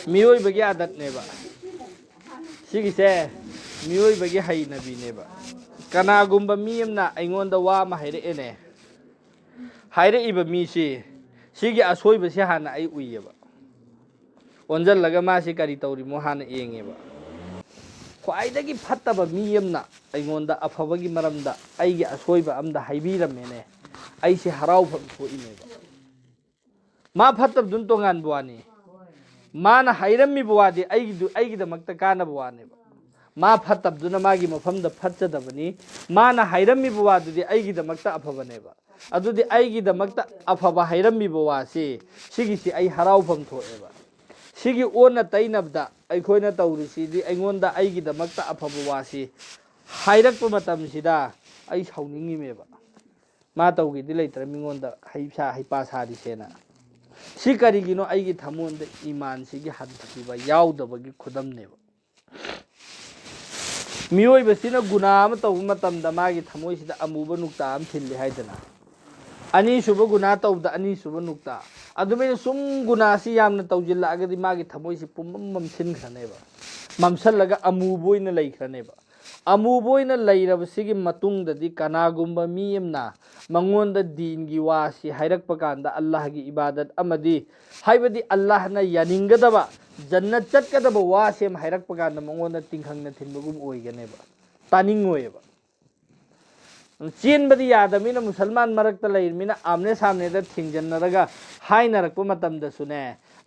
ꯃꯤꯑꯣꯏꯕꯒꯤ ꯑꯥꯗꯠꯅꯦꯕ ꯁꯤꯒꯤꯁꯦ ꯃꯤꯑꯣꯏꯕꯒꯤ ꯍꯩꯅꯕꯤꯅꯦꯕ ꯀꯅꯥꯒꯨꯝꯕ ꯃꯤ ꯑꯃꯅ ꯑꯩꯉꯣꯟꯗ ꯋꯥ ꯑꯃ ꯍꯥꯏꯔꯛꯑꯦꯅꯦ ꯍꯥꯏꯔꯛꯏꯕ ꯃꯤꯁꯤ ꯁꯤꯒꯤ ꯑꯁꯣꯏꯕꯁꯤ ꯍꯥꯟꯅ ꯑꯩ ꯎꯏꯌꯦꯕ ꯑꯣꯟꯖꯜꯂꯒ ꯃꯥꯁꯤ ꯀꯔꯤ ꯇꯧꯔꯤꯃꯣ ꯍꯥꯟꯅ ꯌꯦꯡꯉꯦꯕ ꯈ꯭ꯋꯥꯏꯗꯒꯤ ꯐꯠꯇꯕ ꯃꯤ ꯑꯃꯅ ꯑꯩꯉꯣꯟꯗ ꯑꯐꯕꯒꯤ ꯃꯔꯝꯗ ꯑꯩꯒꯤ ꯑꯁꯣꯏꯕ ꯑꯝꯗ ꯍꯥꯏꯕꯤꯔꯝꯃꯦꯅꯦ ꯑꯩꯁꯤ ꯍꯔꯥꯎꯐꯝ ꯊꯣꯛꯏꯅꯦꯕ ꯃꯥ ꯐꯠꯇꯕꯗꯨꯅ ꯇꯣꯉꯥꯟꯕ ꯋꯥꯅꯤ ꯃꯥꯅ ꯍꯥꯏꯔꯝꯃꯤꯕ ꯋꯥꯗꯤ ꯑꯩꯒꯤꯗꯃꯛꯇ ꯀꯥꯟꯅꯕ ꯋꯥꯅꯦꯕ ꯃꯥ ꯐꯠꯇꯕꯗꯨꯅ ꯃꯥꯒꯤ ꯃꯐꯝꯗ ꯐꯠꯆꯗꯕꯅꯤ ꯃꯥꯅ ꯍꯥꯏꯔꯝꯃꯤꯕ ꯋꯥꯗꯨꯗꯤ ꯑꯩꯒꯤꯗꯃꯛꯇ ꯑꯐꯕꯅꯦꯕ ꯑꯗꯨꯗꯤ ꯑꯩꯒꯤꯗꯃꯛꯇ ꯑꯐꯕ ꯍꯥꯏꯔꯝꯃꯤꯕ ꯋꯥꯁꯤ ꯁꯤꯒꯤꯁꯤ ꯑꯩ ꯍꯔꯥꯎꯐꯝ ꯊꯣꯛꯑꯦꯕ ꯁꯤꯒꯤ ꯑꯣꯟꯅ ꯇꯩꯅꯕꯗ ꯑꯩꯈꯣꯏꯅ ꯇꯧꯔꯤꯁꯤꯗꯤ ꯑꯩꯉꯣꯟꯗ ꯑꯩꯒꯤꯗꯃꯛꯇ ꯑꯐꯕ ꯋꯥꯁꯤ ꯍꯥꯏꯔꯛꯄ ꯃꯇꯝꯁꯤꯗ ꯑꯩ ꯁꯥꯎꯅꯤꯡꯉꯤꯃꯦꯕ ꯃꯥ ꯇꯧꯒꯦꯗꯤ ꯂꯩꯇ꯭ꯔꯦ ꯃꯤꯉꯣꯟꯗ ꯍꯩꯄꯥ ꯁꯥꯔꯤꯁꯦꯅ ꯁꯤ ꯀꯔꯤꯒꯤꯅꯣ ꯑꯩꯒꯤ ꯊꯃꯣꯏꯗ ꯏꯃꯥꯟꯁꯤꯒꯤ ꯍꯟꯊꯈꯤꯕ ꯌꯥꯎꯗꯕꯒꯤ ꯈꯨꯗꯝꯅꯦꯕ ꯃꯤꯑꯣꯏꯕꯁꯤꯅ ꯒꯨꯅꯥ ꯑꯃ ꯇꯧꯕ ꯃꯇꯝꯗ ꯃꯥꯒꯤ ꯊꯃꯣꯏꯁꯤꯗ ꯑꯃꯨꯕ ꯅꯨꯛꯇꯥ ꯑꯃ ꯊꯤꯜꯂꯤ ꯍꯥꯏꯗꯅ ꯑꯅꯤꯁꯨꯕ ꯒꯨꯅꯥ ꯇꯧꯕꯗ ꯑꯅꯤꯁꯨꯕ ꯅꯨꯛꯇꯥ ꯑꯗꯨꯃꯥꯏꯅ ꯁꯨꯝ ꯒꯨꯅꯥꯁꯤ ꯌꯥꯝꯅ ꯇꯧꯁꯤꯜꯂꯛꯑꯒꯗꯤ ꯃꯥꯒꯤ ꯊꯃꯣꯏꯁꯤ ꯄꯨꯝꯃꯝ ꯃꯝꯁꯤꯟꯈ꯭ꯔꯅꯦꯕ ꯃꯝꯁꯜꯂꯒ ꯑꯃꯨꯕ ꯑꯣꯏꯅ ꯂꯩꯈ꯭ꯔꯅꯦꯕ ꯑꯃꯨꯕ ꯑꯣꯏꯅ ꯂꯩꯔꯕꯁꯤꯒꯤ ꯃꯇꯨꯡꯗꯗꯤ ꯀꯅꯥꯒꯨꯝꯕ ꯃꯤ ꯑꯃꯅ ꯃꯉꯣꯟꯗ ꯗꯤꯟꯒꯤ ꯋꯥꯁꯤ ꯍꯥꯏꯔꯛꯄ ꯀꯥꯟꯗ ꯑꯜꯂꯥꯍꯒꯤ ꯏꯕꯥꯗꯠ ꯑꯃꯗꯤ ꯍꯥꯏꯕꯗꯤ ꯑꯜꯂꯥꯍꯅ ꯌꯥꯅꯤꯡꯒꯗꯕ ꯖꯟꯅꯠ ꯆꯠꯀꯗꯕ ꯋꯥꯁꯤ ꯑꯃ ꯍꯥꯏꯔꯛꯄ ꯀꯥꯟꯗ ꯃꯉꯣꯟꯗ ꯇꯤꯡꯈꯪꯅ ꯊꯤꯟꯕꯒꯨꯝ ꯑꯣꯏꯒꯅꯦꯕ, ꯇꯥꯅꯤꯡꯉꯣꯏꯕ. ꯆꯦꯟꯕꯗꯤ ꯌꯥꯗꯕꯅꯤꯅ ꯃꯨꯁꯜꯃꯥꯟ ꯃꯔꯛꯇ ꯂꯩꯔꯃꯤꯅ ꯑꯥꯝꯅꯦ ꯁꯥꯝꯅꯦꯗ ꯊꯦꯡꯖꯟꯅꯔꯒ ꯍꯥꯏꯅꯔꯛꯄ ꯃꯇꯝꯗꯁꯨꯅꯦ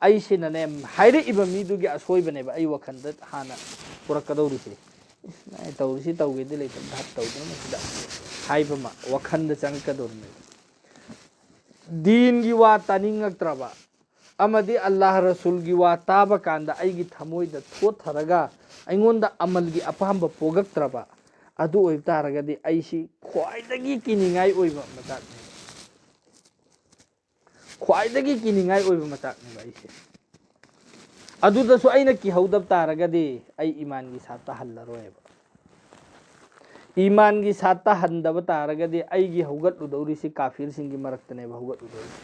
ꯑꯩꯁꯤꯅꯅꯦ ꯍꯥꯏꯔꯛꯏꯕ ꯃꯤꯗꯨꯒꯤ ꯑꯁꯣꯏꯕꯅꯦꯕ ꯑꯩ ꯋꯥꯈꯜꯗ ꯍꯥꯟꯅ ꯄꯨꯔꯛꯀꯗꯧꯔꯤꯁꯦ. ꯇꯧꯔꯤꯁꯤ ꯇꯧꯒꯦꯗꯤ ꯂꯩꯇꯕ ꯙꯞ ꯇꯧꯗꯅ ꯃꯁꯤꯗ ꯍꯥꯏꯕ ꯑꯃ ꯋꯥꯈꯜꯗ ꯆꯪꯉꯛꯀꯗꯧꯔꯤꯅꯦꯕ. ꯗꯤꯟꯒꯤ ꯋꯥ ꯇꯥꯅꯤꯡꯉꯛꯇ꯭ꯔꯕ ꯑꯃꯗꯤ ꯑꯜꯂꯥꯍ ꯔꯁꯨꯜꯒꯤ ꯋꯥ ꯇꯥꯕ ꯀꯥꯟꯗ ꯑꯩꯒꯤ ꯊꯃꯣꯏꯗ ꯊꯣꯠꯊꯔꯒ ꯑꯩꯉꯣꯟꯗ ꯑꯃꯜꯒꯤ ꯑꯄꯥꯝꯕ ꯄꯣꯛꯂꯛꯇ꯭ꯔꯕ, ꯑꯗꯨ ꯑꯣꯏꯕ ꯇꯥꯔꯒꯗꯤ ꯑꯩꯁꯤ ꯈ꯭ꯋꯥꯏꯗꯒꯤ ꯀꯤꯅꯤꯡꯉꯥꯏ ꯑꯣꯏꯕ ꯃꯆꯥꯛꯅꯦꯕ. ꯈ꯭ꯋꯥꯏꯗꯒꯤ ꯀꯤꯅꯤꯡꯉꯥꯏ ꯑꯣꯏꯕ ꯃꯆꯥꯛꯅꯦꯕ ꯑꯩꯁꯦ. ꯑꯗꯨꯗꯁꯨ ꯑꯩꯅ ꯀꯤꯍꯧꯗꯕ ꯇꯥꯔꯒꯗꯤ ꯑꯩ ꯏꯃꯥꯟꯒꯤ ꯁꯥꯠꯇ ꯍꯜꯂꯔꯣꯏꯕ. ꯏꯃꯥꯟꯒꯤ ꯁꯥꯠꯇ ꯍꯟꯗꯕ ꯇꯥꯔꯒꯗꯤ ꯑꯩꯒꯤ ꯍꯧꯒꯠꯂꯨꯗꯧꯔꯤꯁꯤ ꯀꯥꯐꯤꯔꯁꯤꯡꯒꯤ ꯃꯔꯛꯇꯅꯦꯕ ꯍꯧꯒꯠꯂꯨꯗꯧꯔꯤꯁꯤ.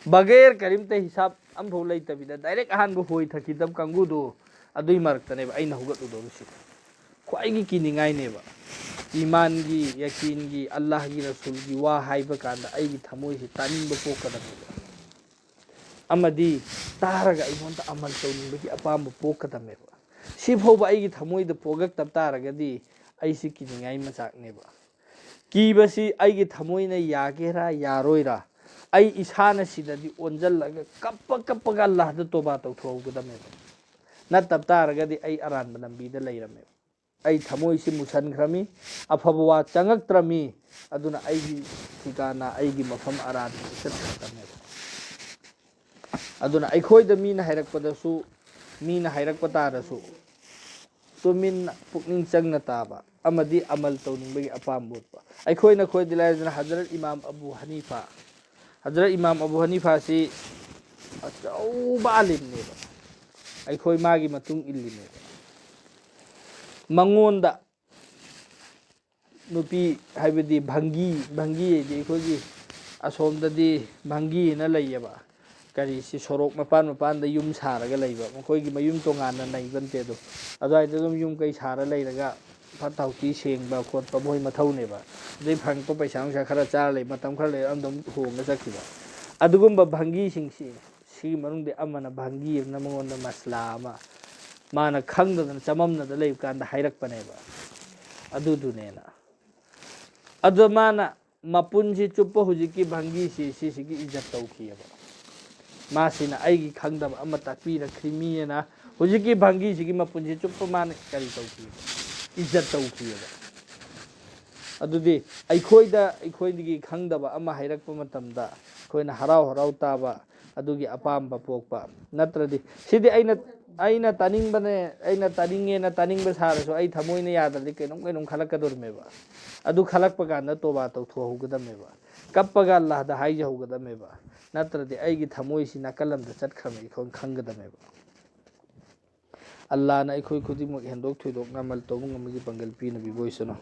ꯕꯒꯦꯔ ꯀꯔꯤꯝꯇ ꯍꯤꯁꯥꯕ ꯑꯃꯐꯥꯎ ꯂꯩꯇꯕꯤꯗ ꯗꯥꯏꯔꯦꯛ ꯑꯍꯥꯟꯕ ꯍꯣꯏ ꯊꯛꯈꯤꯗꯕ ꯀꯥꯡꯕꯨꯗꯨ ꯑꯗꯨꯏ ꯃꯔꯛꯇꯅꯦꯕ ꯑꯩꯅ ꯍꯧꯒꯠꯂꯨꯗꯧꯔꯤꯁꯤ. ꯈ꯭ꯋꯥꯏꯒꯤ ꯀꯤꯅꯤꯡꯉꯥꯏꯅꯦꯕ. ꯏꯃꯥꯟꯒꯤ, ꯌꯀꯤꯟꯒꯤ, ꯑꯜꯂꯥꯍꯒꯤ ꯔꯁꯨꯜꯒꯤ ꯋꯥ ꯍꯥꯏꯕ ꯀꯥꯟꯗ ꯑꯩꯒꯤ ꯊꯃꯣꯏꯁꯤ ꯇꯥꯅꯤꯡꯕ ꯄꯣꯛꯀꯗꯕꯅꯦꯕ. ꯑꯃꯗꯤ ꯇꯥꯔꯒ ꯑꯩꯉꯣꯟꯗ ꯑꯃꯜ ꯇꯧꯅꯤꯡꯕꯒꯤ ꯑꯄꯥꯝꯕ ꯄꯣꯛꯀꯗꯕꯅꯦꯕ. ꯁꯤꯐꯥꯎꯕ ꯑꯩꯒꯤ ꯊꯃꯣꯏꯗ ꯄꯣꯛꯂꯛꯇꯕ ꯇꯥꯔꯒꯗꯤ ꯑꯩꯁꯤ ꯀꯤꯅꯤꯡꯉꯥꯏ ꯃꯆꯥꯛꯅꯦꯕ. ꯀꯤꯕꯁꯤ ꯑꯩꯒꯤ ꯊꯃꯣꯏꯅ ꯌꯥꯒꯦꯔꯥ ꯌꯥꯔꯣꯏꯔꯥ ꯑꯩ ꯏꯁꯥꯅ ꯁꯤꯗꯗꯤ ꯑꯣꯟꯁꯤꯜꯂꯒ ꯀꯞꯄꯒ ꯑꯜꯂꯥꯍꯗ ꯇꯣꯕꯥ ꯇꯧꯊꯣꯛꯍꯧꯒꯗꯕꯅꯦꯕ. ꯅꯠꯇꯕ ꯇꯥꯔꯒꯗꯤ ꯑꯩ ꯑꯔꯥꯟꯕ ꯂꯝꯕꯤꯗ ꯂꯩꯔꯝꯃꯦꯕ. ꯑꯩ ꯊꯃꯣꯏꯁꯤ ꯃꯨꯁꯟꯈ꯭ꯔꯃꯤ, ꯑꯐꯕ ꯋꯥ ꯆꯪꯉꯛꯇ꯭ꯔꯃꯤ, ꯑꯗꯨꯅ ꯑꯩꯒꯤ ठिकाना ꯑꯩꯒꯤ ꯃꯐꯝ ꯑꯔꯥꯟꯕꯗ ꯆꯠꯈ꯭ꯔꯗꯕꯅꯦꯕ. ꯑꯗꯨꯅ ꯑꯩꯈꯣꯏꯗ ꯃꯤꯅ ꯍꯥꯏꯔꯛꯄꯗꯁꯨ, ꯃꯤꯅ ꯍꯥꯏꯔꯛꯄ ꯇꯥꯔꯁꯨ ꯇꯨꯃꯤꯟꯅ ꯄꯨꯛꯅꯤꯡ ꯆꯪꯅ ꯇꯥꯕ ꯑꯃꯗꯤ ꯑꯃꯜ ꯇꯧꯅꯤꯡꯕꯒꯤ ꯑꯄꯥꯝꯕ ꯎꯠꯄ. ꯑꯩꯈꯣꯏꯅ ꯈꯣꯏꯗꯤ ꯂꯥꯏꯔꯗꯅ ꯍꯖꯔꯠ ꯏꯃꯥꯝ ꯑꯕꯨ ꯍꯅꯤꯐꯥ. ꯍꯖꯔꯠ ꯏꯃꯥꯝ ꯑꯕꯨ ꯍꯅꯤꯐꯥꯁꯤ ꯑꯆꯧꯕ ꯑꯥꯂꯤꯝꯅꯦꯕ. ꯑꯩꯈꯣꯏ ꯃꯥꯒꯤ ꯃꯇꯨꯡ ꯏꯜꯂꯤꯅꯦꯕ. ꯃꯉꯣꯟꯗ ꯅꯨꯄꯤ ꯍꯥꯏꯕꯗꯤ ꯚꯪꯒꯤ ꯍꯥꯏꯗꯤ ꯑꯩꯈꯣꯏꯒꯤ ꯑꯁꯣꯝꯗꯗꯤ ꯚꯪꯒꯤꯅ ꯂꯩꯌꯦꯕ. ꯀꯔꯤꯁꯤ ꯁꯣꯔꯣꯛ ꯃꯄꯥꯟꯗ ꯌꯨꯝ ꯁꯥꯔꯒ ꯂꯩꯕ, ꯃꯈꯣꯏꯒꯤ ꯃꯌꯨꯝ ꯇꯣꯉꯥꯟꯅ ꯂꯩꯕ ꯅꯠꯇꯦ. ꯑꯗꯣ ꯑꯗꯨꯋꯥꯏꯗ ꯑꯗꯨꯝ ꯌꯨꯝ ꯀꯩ ꯁꯥꯔ ꯂꯩꯔꯒ ꯐꯠꯇ ꯍꯥꯎꯊꯤ ꯁꯦꯡꯕ ꯈꯣꯠꯄ ꯃꯣꯏ ꯃꯊꯧꯅꯦꯕ. ꯑꯗꯩ ꯐꯪꯉꯛꯄ ꯄꯩꯁꯥ ꯅꯨꯡꯁꯥ ꯈꯔ ꯆꯥꯔ ꯂꯩ, ꯃꯇꯝ ꯈꯔ ꯂꯩꯔ ꯑꯗꯨꯝ ꯍꯣꯡꯉ ꯆꯠꯈꯤꯕ. ꯑꯗꯨꯒꯨꯝꯕ ꯚꯪꯒꯤꯁꯤꯡꯁꯤ, ꯁꯤꯒꯤ ꯃꯅꯨꯡꯗ ꯑꯃꯅ ꯚꯪꯒꯤ ꯑꯃꯅ ꯃꯉꯣꯟꯗ ꯃꯁꯂꯥ ꯑꯃ ꯃꯥꯅ ꯈꯪꯗꯗꯅ ꯆꯃꯝꯅꯗ ꯂꯩꯕ ꯀꯥꯟꯗ ꯍꯥꯏꯔꯛꯄꯅꯦꯕ. ꯑꯗꯨꯗꯨꯅꯦꯅ. ꯑꯗꯣ ꯃꯥꯅ ꯃꯄꯨꯟꯁꯤ ꯆꯨꯞꯄ ꯍꯧꯖꯤꯛꯀꯤ ꯚꯪꯒꯤꯁꯤ ꯁꯤꯁꯤꯒꯤ ꯏꯖꯠ ꯇꯧꯈꯤꯑꯕ. ꯃꯥꯁꯤꯅ ꯑꯩꯒꯤ ꯈꯪꯗꯕ ꯑꯃ ꯇꯥꯛꯄꯤꯔꯛꯈ꯭ꯔꯤꯃꯤꯅ ꯍꯧꯖꯤꯛꯀꯤ ꯚꯪꯒꯤꯁꯤꯒꯤ ꯃꯄꯨꯟꯁꯤ ꯆꯨꯞꯄ ꯃꯥꯅ ꯀꯔꯤ ꯇꯧꯈꯤꯑꯕ, ꯏꯖꯠ ꯇꯧꯈꯤꯑꯕ. ꯑꯗꯨꯗꯤ ꯑꯩꯈꯣꯏꯗꯒꯤ ꯈꯪꯗꯕ ꯑꯃ ꯍꯥꯏꯔꯛꯄ ꯃꯇꯝꯗ ꯑꯩꯈꯣꯏꯅ ꯍꯔꯥꯎ ꯍꯔꯥꯎ ꯇꯥꯕ, ꯑꯗꯨꯒꯤ ꯑꯄꯥꯝꯕ ꯄꯣꯛꯄ. ꯅꯠꯇ꯭ꯔꯗꯤ ꯁꯤꯗꯤ ꯑꯩꯅ ꯇꯥꯅꯤꯡꯕꯅꯦ, ꯑꯩꯅ ꯇꯥꯅꯤꯡꯉꯦꯅ ꯇꯥꯅꯤꯡꯕ ꯁꯥꯔꯁꯨ ꯑꯩ ꯊꯃꯣꯏꯅ ꯌꯥꯗ꯭ꯔꯗꯤ ꯀꯩꯅꯣꯝ ꯈꯜꯂꯛꯀꯗꯧꯔꯤꯃꯦꯕ. ꯑꯗꯨ ꯈꯜꯂꯛꯄ ꯀꯥꯟꯗ ꯇꯣꯕꯥ ꯇꯧꯊꯣꯛꯍꯧꯒꯗꯕꯅꯦꯕ. ꯀꯞꯄꯒ ꯑꯜꯂꯥꯍꯗ ꯍꯥꯏꯖꯍꯧꯒꯗꯕꯅꯦꯕ. ꯅꯠꯇ꯭ꯔꯗꯤ ꯑꯩꯒꯤ ꯊꯃꯣꯏꯁꯤ ꯅꯥꯀꯜ ꯑꯃꯗ ꯆꯠꯈ꯭ꯔꯃꯦ ꯑꯩꯈꯣꯏ ꯈꯪꯒꯗꯕꯅꯦꯕ. ꯑꯜꯂꯥꯍꯅ ꯑꯩꯈꯣꯏ ꯈꯨꯗꯤꯡꯃꯛ ꯍꯦꯟꯗꯣꯛ ꯊꯣꯏꯗꯣꯛꯅ ꯑꯃꯜ ꯇꯧꯕ ꯉꯝꯕꯒꯤ ꯄꯥꯡꯒꯜ ꯄꯤꯅꯕꯤꯕ ꯑꯣꯏꯁꯅꯨ.